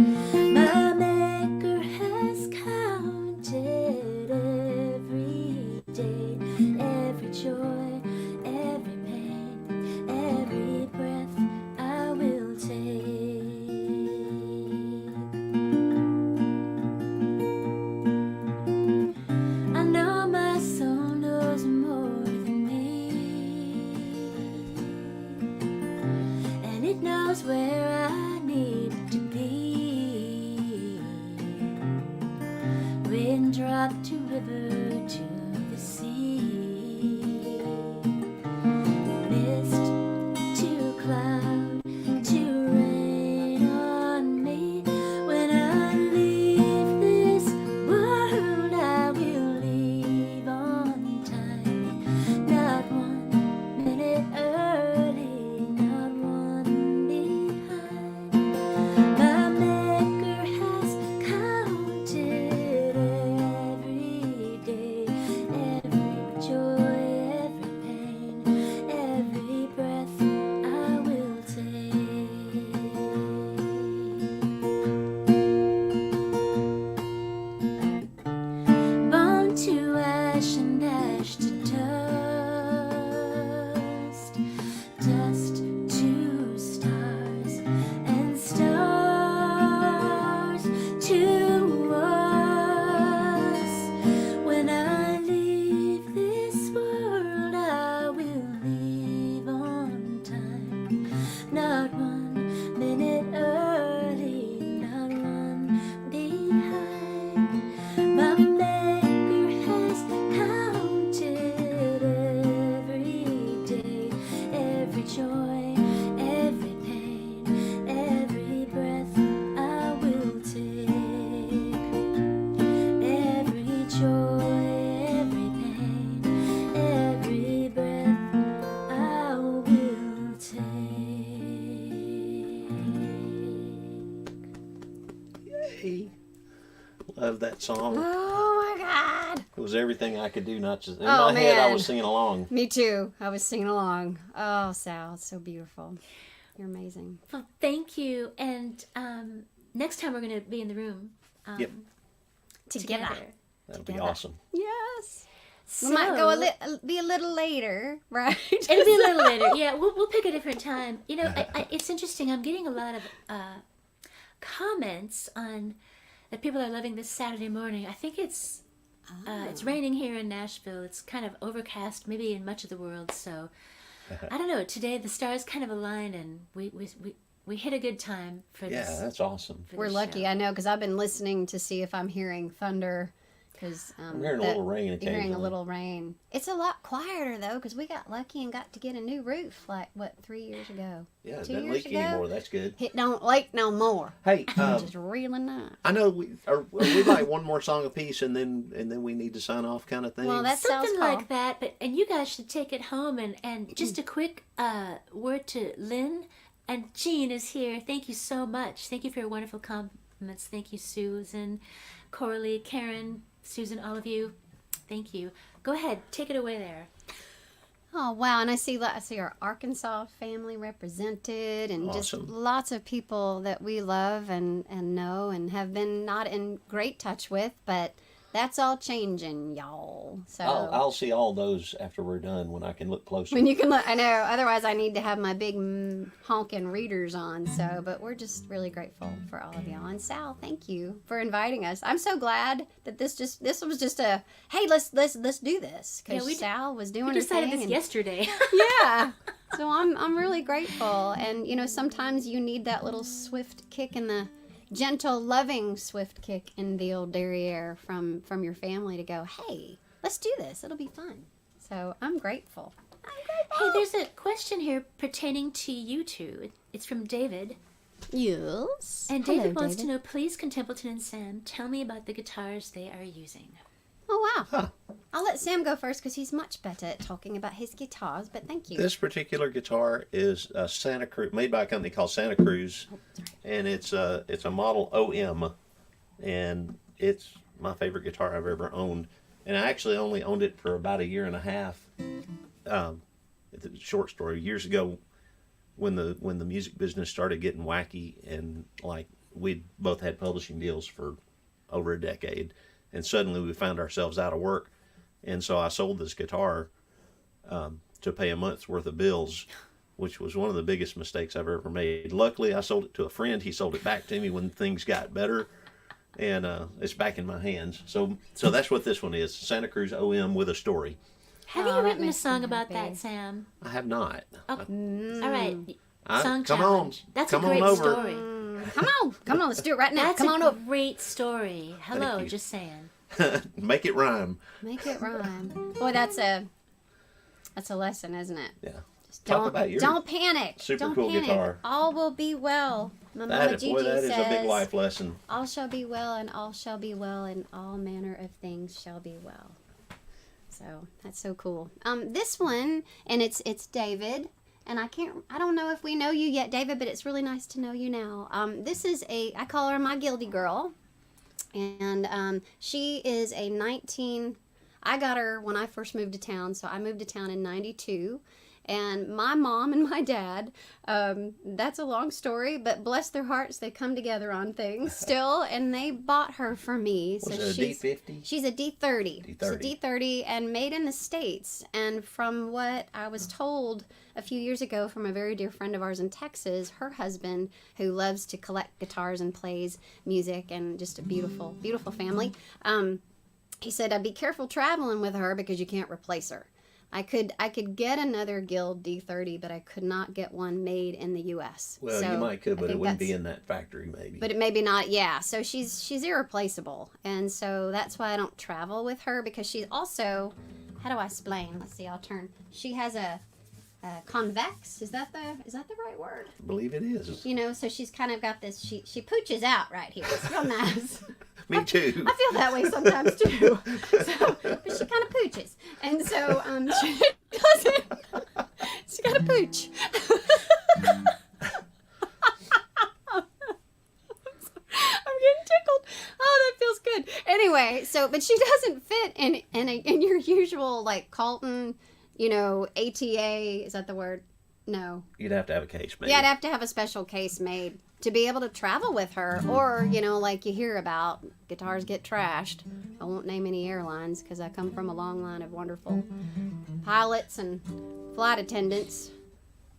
My maker has counted every day, every joy, every pain, every breath I will take. I know my soul knows more than me, and it knows where I need to be. Raindrop to river to the sea, mist to cloud to rain on me. When I leave this world, I will leave on time. Not 1 minute early, not one behind. My maker has counted every day, every joy, every pain, every breath I will take. Bone to ash and ash to dust, dust to stars and stars to us. When I leave this world, I will leave on time. Not 1 minute early, not one behind. My maker has counted every day, every joy, every pain, every breath I will take. Every joy, every pain, every breath I will take. Yay. Love that song. Oh my God. It was everything I could do not just... In Oh, my head, I man. was singing along. Me too. I was singing along. Oh, Sal, it's so beautiful. You're amazing. Well, thank you. And next time we're going to be in the room Yep. Together. That would be Together. awesome. Yes. So, We might go be a little later, right? It'll be a little later. Yeah, we'll pick a different time. You know, it's interesting. I'm getting a lot of comments on that people are loving this Saturday morning. I think it's raining here in Nashville. It's kind of overcast, maybe in much of the world. So I don't know. Today the stars kind of align, and we hit a good time for Yeah, this. that's awesome. for We're this lucky, show. I know, because I've been listening to see if I'm hearing thunder. Because I'm hearing a little rain You're hearing a occasionally. little rain. It's a lot quieter though, because we got lucky and got to get a new roof 3 years ago. Yeah, it 2 doesn't years leak ago? anymore. That's good. It don't leak no more. Hey, Which is really nice. I know we like one more song apiece, and then we need to sign off, kind of thing. Well, that sounds Something cool. like that, and you guys should take it home. And just a quick word to Lynn and Jean is here. Thank you so much. Thank you for your wonderful compliments. Thank you, Susan, Coralie, Karen, Susan, all of you. Thank you. Go ahead, take it away there. Oh wow! And I see our Arkansas family represented, and just Awesome. lots of people that we love and know and have been not in great touch with, but that's all changing, y'all. So I'll see all those after we're done when I can look closer. when you can look, I know. Otherwise, I need to have my big honking readers on. So, but we're just really grateful for all of y'all. And Sal, thank you for inviting us. I'm so glad that this was just a hey, let's do this, because Sal was doing We her decided thing this and- yesterday. yeah. So I'm really grateful, and you know sometimes you need that little swift kick in the gentle, loving swift kick in the old derriere from your family to go, hey, let's do this. It'll be fun. So I'm grateful. Hey, there's a question here pertaining to you two. It's from David. Yes. And Hello, David wants to David. know, please, can Templeton and Sam tell me about the guitars they are using? Oh, wow. Huh. I'll let Sam go first because he's much better at talking about his guitars, but thank you. This particular guitar is a Santa Cruz, made by a company called Santa Cruz, and it's a model OM, and it's my favorite guitar I've ever owned. And I actually only owned it for about a year and a half. It's a short story. Years ago, when the music business started getting wacky, and like we'd both had publishing deals for over a decade, and suddenly we found ourselves out of work, and so I sold this guitar to pay a month's worth of bills, which was one of the biggest mistakes I've ever made. Luckily, I sold it to a friend. He sold it back to me when things got better, and it's back in my hands. So that's what this one is: Santa Cruz OM with a story. Have Oh, you that written a makes song me about happy. that, Sam? I have not. Oh, all right. Song come challenge. on, That's come a great on over. story. Come on, let's do it right now. That's Come on a over. great story. Hello, you. just saying. Make it rhyme. Make it rhyme. Boy, that's a lesson, isn't it? Yeah. Just Talk about yours. don't panic. Super don't cool panic. guitar. All will be well. My mama That Gigi is says, a big life lesson. all shall be well, and all shall be well, and all manner of things shall be well. So that's so cool. This one, and it's David, and I don't know if we know you yet, David, but it's really nice to know you now. This is I call her my Gildy girl, and she is a 19. I got her when I first moved to town, so I moved to town in '92. And my mom and my dad, that's a long story, but bless their hearts, they come together on things still, and they bought her for me. Was it a D50? She's a D30. D30. She's a D30 and made in the States. And from what I was told a few years ago from a very dear friend of ours in Texas, her husband, who loves to collect guitars and plays music, and just a beautiful, beautiful family, he said, be careful traveling with her because you can't replace her. I could get another Guild D30, but I could not get one made in the U.S. Well, So you might could, I but it think wouldn't be that's- in that factory, maybe. But it maybe not, yeah. So she's irreplaceable, and so that's why I don't travel with her, because she's also, how do I explain? Let's see, I'll turn. She has a convex. Is that the right word? I believe it is. You know, so she's kind of got this. She pooches out right here. It's real nice. Me too. I feel that way sometimes too. So, but she kind of pooches, and so she doesn't. She got a pooch. I'm getting tickled. Oh, that feels good. Anyway, so but she doesn't fit in your usual like Colton, you know, ATA. Is that the word? No. You'd have to have a case made. Yeah, I'd have to have a special case made to be able to travel with her. Or, you know, like you hear about, guitars get trashed. I won't name any airlines because I come from a long line of wonderful pilots and flight attendants.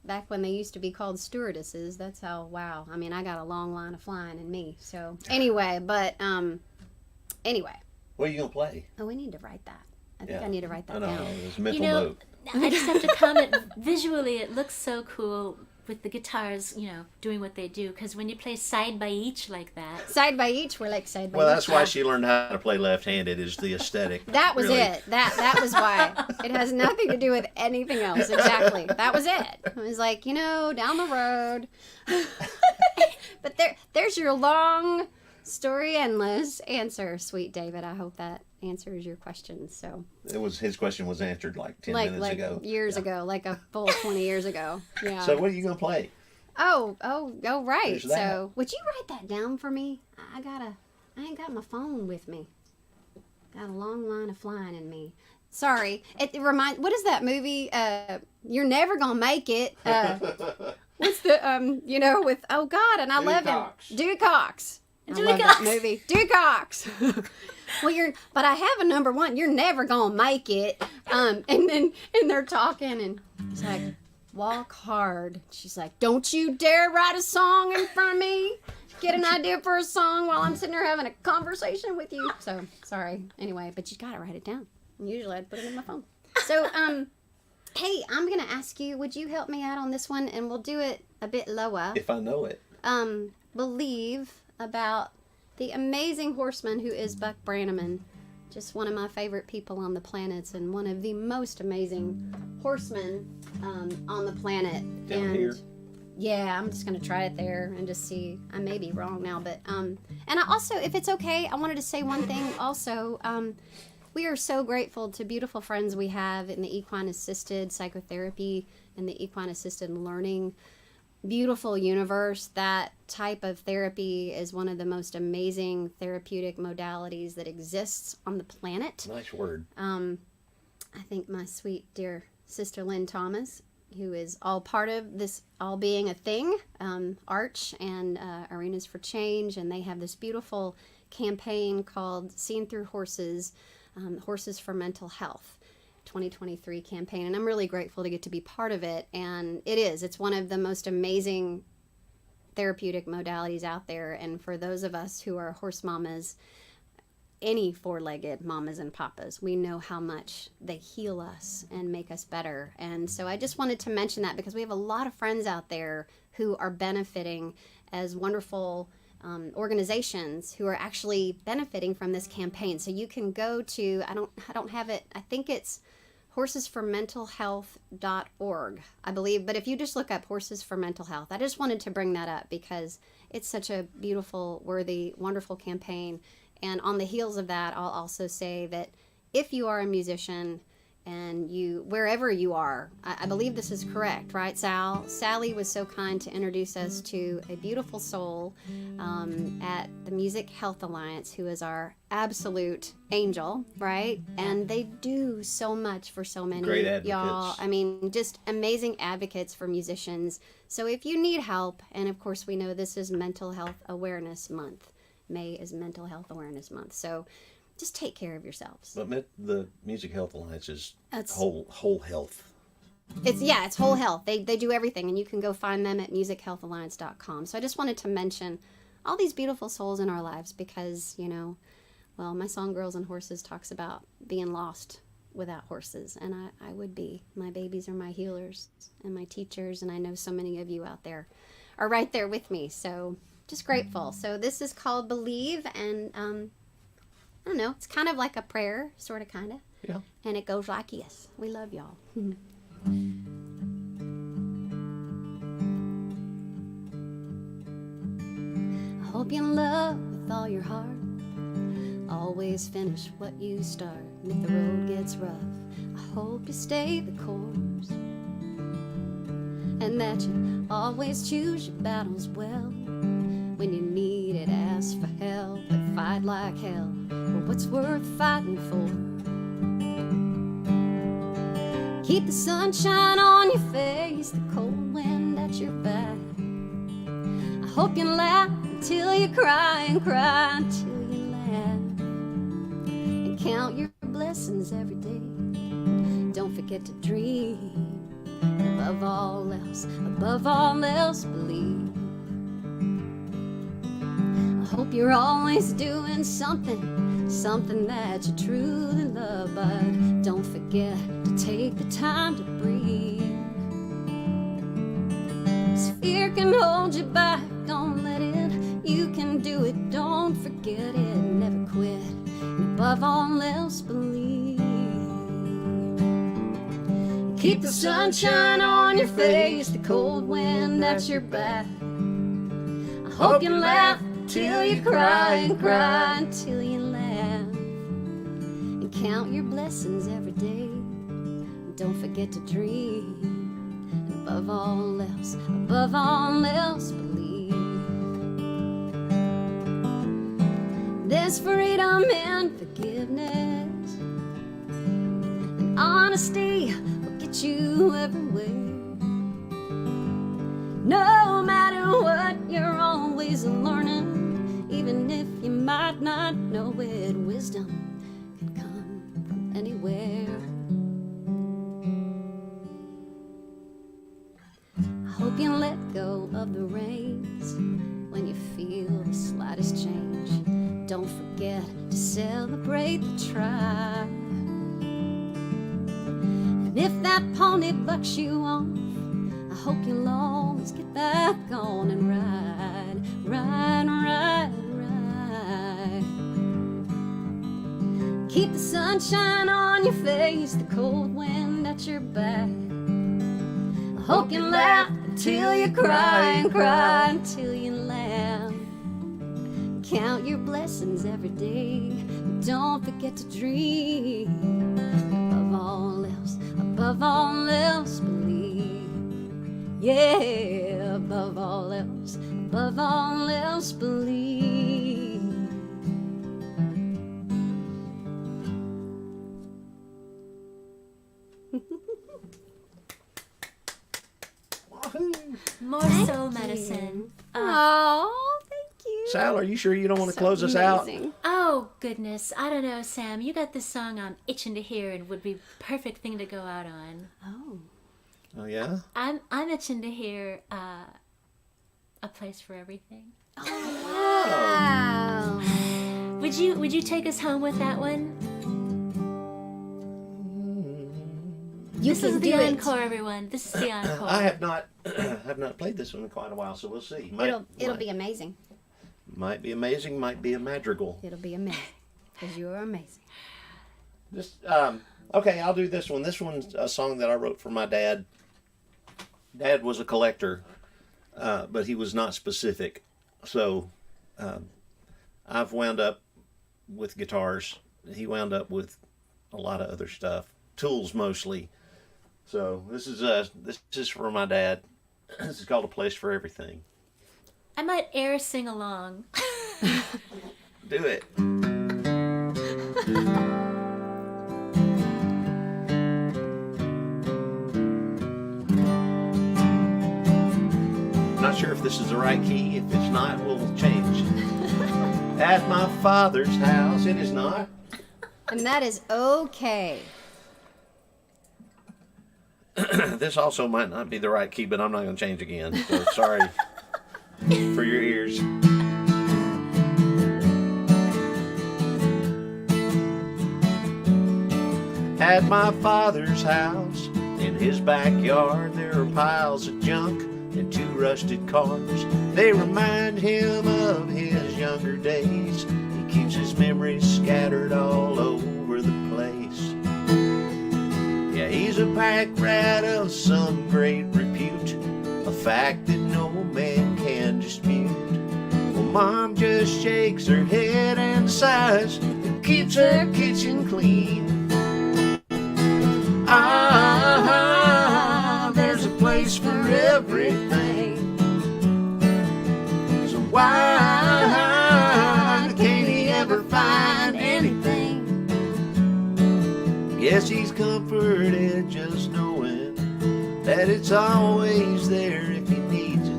Back when they used to be called stewardesses. That's how, wow. I mean, I got a long line of flying in me. So, anyway, anyway. What are you going to play? Oh, we need to write that. I think Yeah. I need to write that I know. down. It's a mental You know, note. I just have to comment, visually it looks so cool with the guitars, you know, doing what they do. Because when you play side by each like that. Side by each, we're like side by Well, each. that's why she learned how to play left-handed, is the aesthetic. That was really. it. That was why. It has nothing to do with anything else. Exactly. That was it. It was like, you know, down the road. But there's your long story endless answer, sweet David. I hope that answers your question. So His question was answered like 10 minutes ago. Years ago, like a full 20 years ago. Yeah. So what are you going to play? Oh, right. There's that. So would you write that down for me? I ain't got my phone with me. Got a long line of flying in me. Sorry. It reminds. What is that movie? You're never gonna make it. What's the you know, with, oh God, and I love Cox. him. Dewey Cox. I Dewey love Cox. that movie. Dewey Cox. Well, but I have a number one. You're never gonna make it. And they're talking, and it's like, walk hard. She's like, don't you dare write a song in front of me. Get an idea for a song while I'm sitting there having a conversation with you. So sorry. Anyway, but you gotta write it down. Usually I'd put it in my phone. So hey, I'm gonna ask you, would you help me out on this one, and we'll do it a bit lower. If I know it. Believe about the amazing horseman who is Buck Brannaman. Just one of my favorite people on the planet, and one of the most amazing horsemen on the planet. Down here? Yeah, I'm just gonna try it there and just see. I may be wrong now, but and I also, if it's okay, I wanted to say one thing also. We are so grateful to beautiful friends we have in the equine assisted psychotherapy and the equine assisted learning beautiful universe. That type of therapy is one of the most amazing therapeutic modalities that exists on the planet. Nice word. I think my sweet dear sister Lynn Thomas, who is all part of this all being a thing, Arch and Arenas for Change, and they have this beautiful campaign called Seen Through Horses, Horses for Mental Health 2023 campaign, and I'm really grateful to get to be part of it. And it's one of the most amazing therapeutic modalities out there, and for those of us who are horse mamas, any four-legged mamas and papas, we know how much they heal us and make us better. And so I just wanted to mention that because we have a lot of friends out there who are benefiting as wonderful organizations who are actually benefiting from this campaign. So you can go to, I don't have it, I think it's horsesformentalhealth.org, I believe. But if you just look up Horses for Mental Health, I just wanted to bring that up because it's such a beautiful, worthy, wonderful campaign. And on the heels of that, I'll also say that if you are a musician and you, wherever you are, I believe this is correct, right, Sal? Sally was so kind to introduce us to a beautiful soul at the Music Health Alliance, who is our absolute angel, right? And they do so much for so many Great advocates. y'all. I mean, just amazing advocates for musicians. So if you need help, and of course we know this is Mental Health Awareness Month. May is Mental Health Awareness Month. So just take care of yourselves. But the Music Health Alliance is whole health. It's whole health. They do everything, and you can go find them at musichealthalliance.com. So I just wanted to mention all these beautiful souls in our lives because, well, my song Girls and Horses talks about being lost without horses, and I would be. My babies are my healers and my teachers, and I know so many of you out there are right there with me. So just grateful. So this is called Believe, and I don't know, it's kind of like a prayer, sort of, kind of. Yeah. And it goes like this. We love y'all. I hope you love with all your heart. Always finish what you start. And if the road gets rough, I hope you stay the course. And that you always choose your battles well. When you need it, ask for help, but fight like hell for what's worth fighting for. Keep the sunshine on your face, the cold wind at your back. I hope you laugh until you cry and cry until you laugh. And count your blessings every day. Don't forget to dream. And above all else, believe. Hope you're always doing something that you truly love, but don't forget to take the time to breathe. 'Cause fear can hold you back, don't let it. You can do it, don't forget it, never quit, and above all else believe. Keep the sunshine on your face, the cold wind at your back. I hope you laugh till you cry and cry until you laugh. And count your blessings every day. And don't forget to dream. And above all else, believe. There's freedom in forgiveness. And honesty will get you everywhere. No matter what, you're always learning. Even if you might not know it, wisdom can come from anywhere. I hope you let go of the reins when you feel the slightest change. Don't forget to celebrate the try. And if that pony bucks you off, I hope you'll always get back on and ride, ride, ride, ride. Keep the sunshine on your face, the cold wind at your back. I Hope you laugh until you cry and cry until you laugh. Count your blessings every day. Don't forget to dream. Above all else, believe. Yeah, above all else, believe. More soul medicine. Oh, thank you. Sal, are you sure you don't want to So close us out? amazing. Oh, goodness. I don't know, Sam. You got this song I'm itching to hear and would be perfect thing to go out on. Oh. Oh, yeah? I'm itching to hear A Place for Everything. Wow. Would you take us home with that one? You This can is the do it. encore, everyone. This is the encore. I have not played this one in quite a while, so we'll see. It'll be amazing. Might be amazing, might be a madrigal. It'll be amazing. Because you are amazing. This okay, I'll do this one. This one's a song that I wrote for my dad. Dad was a collector, but he was not specific. So I've wound up with guitars. He wound up with a lot of other stuff, tools mostly. So this is for my dad. This is called A Place for Everything. I might air sing along. Do it. Not sure if this is the right key. If it's not, we'll change. At my father's house, it is not. And that is okay. This also might not be the right key, but I'm not going to change again. So sorry for your ears. At my father's house, in his backyard, there are piles of junk and 2 rusted cars. They remind him of his younger days. He keeps his memories scattered all over the place. Yeah, he's a pack rat of some great repute, a fact that no man can dispute. Well, Mom just shakes her head and sighs and keeps her kitchen clean. There's a place for everything. So why can't he ever find anything? Guess he's comforted just knowing that it's always there if he needs it.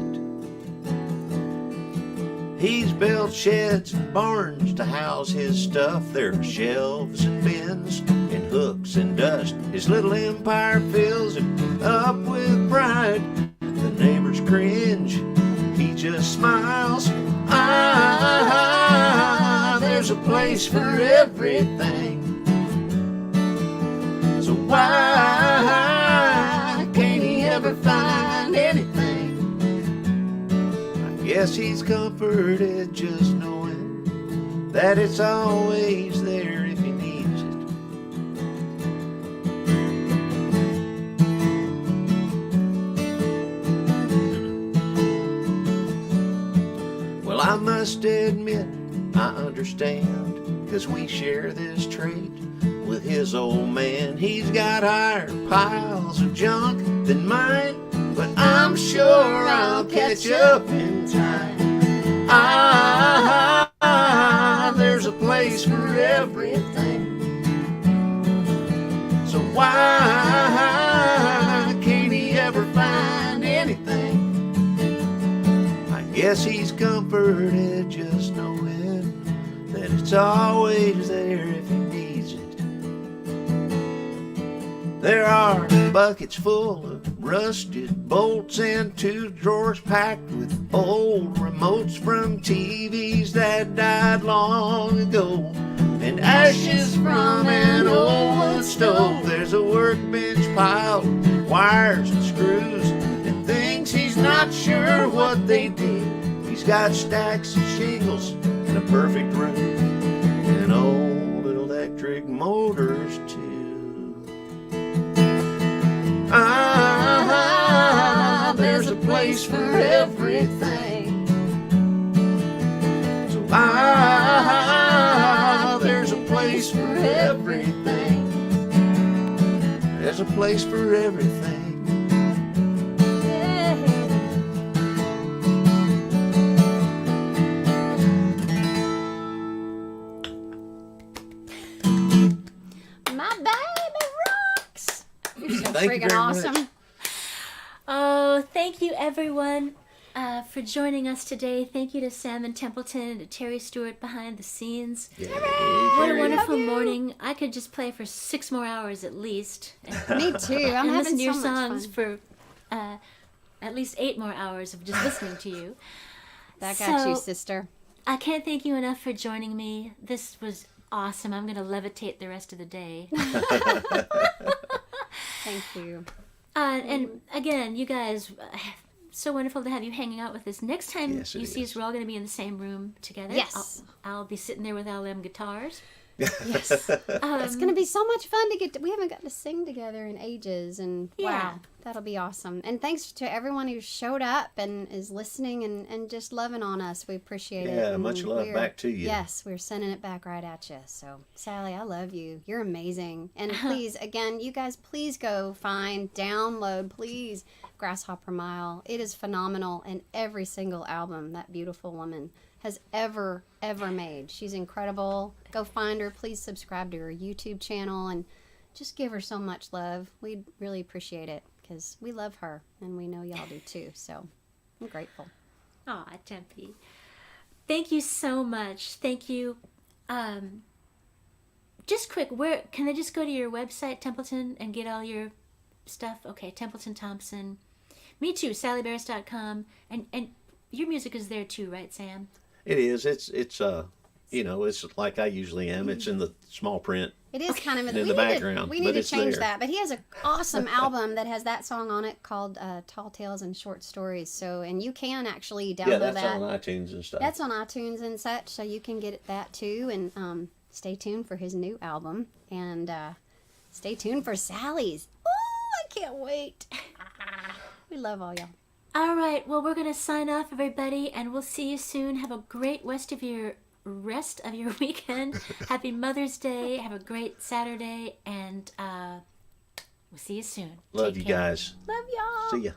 He's built sheds and barns to house his stuff. There are shelves and bins and hooks and dust. His little empire fills him up with pride. The neighbors cringe, he just smiles. There's a place for everything. So why can't he ever find anything? I guess he's comforted just knowing that it's always there if he needs it. Well, I must admit I understand, 'cause we share this trait with his old man. He's got higher piles of junk than mine, but I'm sure I'll catch up in time. There's a place for everything. So why can't he ever find anything? I guess he's comforted just knowing that it's always there if he needs it. There are buckets full of rusted bolts and 2 drawers packed with old remotes from TVs that died long ago, and ashes from an old wood stove. There's a workbench piled with wires and screws and things he's not sure what they did. He's got stacks of shingles and a perfect roof and old electric motors too. place for everything. So there's a place for everything. There's a place for everything. My baby rocks. You're so Thank you freaking very awesome. much. Oh, thank you everyone for joining us today. Thank you to Sam and Templeton and to Terry Stewart behind the scenes. Yeah. What a Terry. wonderful morning. I could just play for 6 more hours at least. Me too. I'm And having listen to your so much songs fun. for at least 8 more hours of just listening to you. That got you, So, sister. I can't thank you enough for joining me. This was awesome. I'm going to levitate the rest of the day. Thank you. And again, you guys, so wonderful to have you hanging out with us. Next time Yes, it you see us, is. we're all going to be in the same room together. Yes. I'll be sitting there with all them guitars. Yes. It's going to be so much fun to get we haven't gotten to sing together in ages, and Yeah. wow, that'll be awesome. And thanks to everyone who showed up and is listening and just loving on us. We appreciate it. Yeah, And much love we're- back to you. Yes, we're sending it back right at you. So, Sally, I love you. You're amazing. And please, again, you guys, please go download, please, Grasshopper Mile. It is phenomenal, and every single album that beautiful woman has ever made. She's incredible. Go find her. Please subscribe to her YouTube channel and just give her so much love. We'd really appreciate it because we love her and we know y'all do too. So I'm grateful. Aw, Tempe. Thank you so much. Thank you. Just quick, where can I just go to your website, Templeton, and get all your stuff? Okay, Templeton Thompson. Me too, SallyBarris.com. And your music is there too, right, Sam? It is. It's it's like I usually am. It's in the small print. It is kind of in the background, we need but to it's change there. that. But he has an awesome album that has that song on it called Tall Tales and Short Stories. So, and you can actually download Yeah, that's that. on iTunes and stuff. That's on iTunes and such, so you can get that too. And stay tuned for his new album. And stay tuned for Sally's. Oh, I can't wait. We love all y'all. All right, well, we're going to sign off, everybody, and we'll see you soon. Have a great rest of your weekend. Happy Mother's Day. Have a great Saturday, and we'll see you soon. Love Take you care. guys. Love y'all. See ya.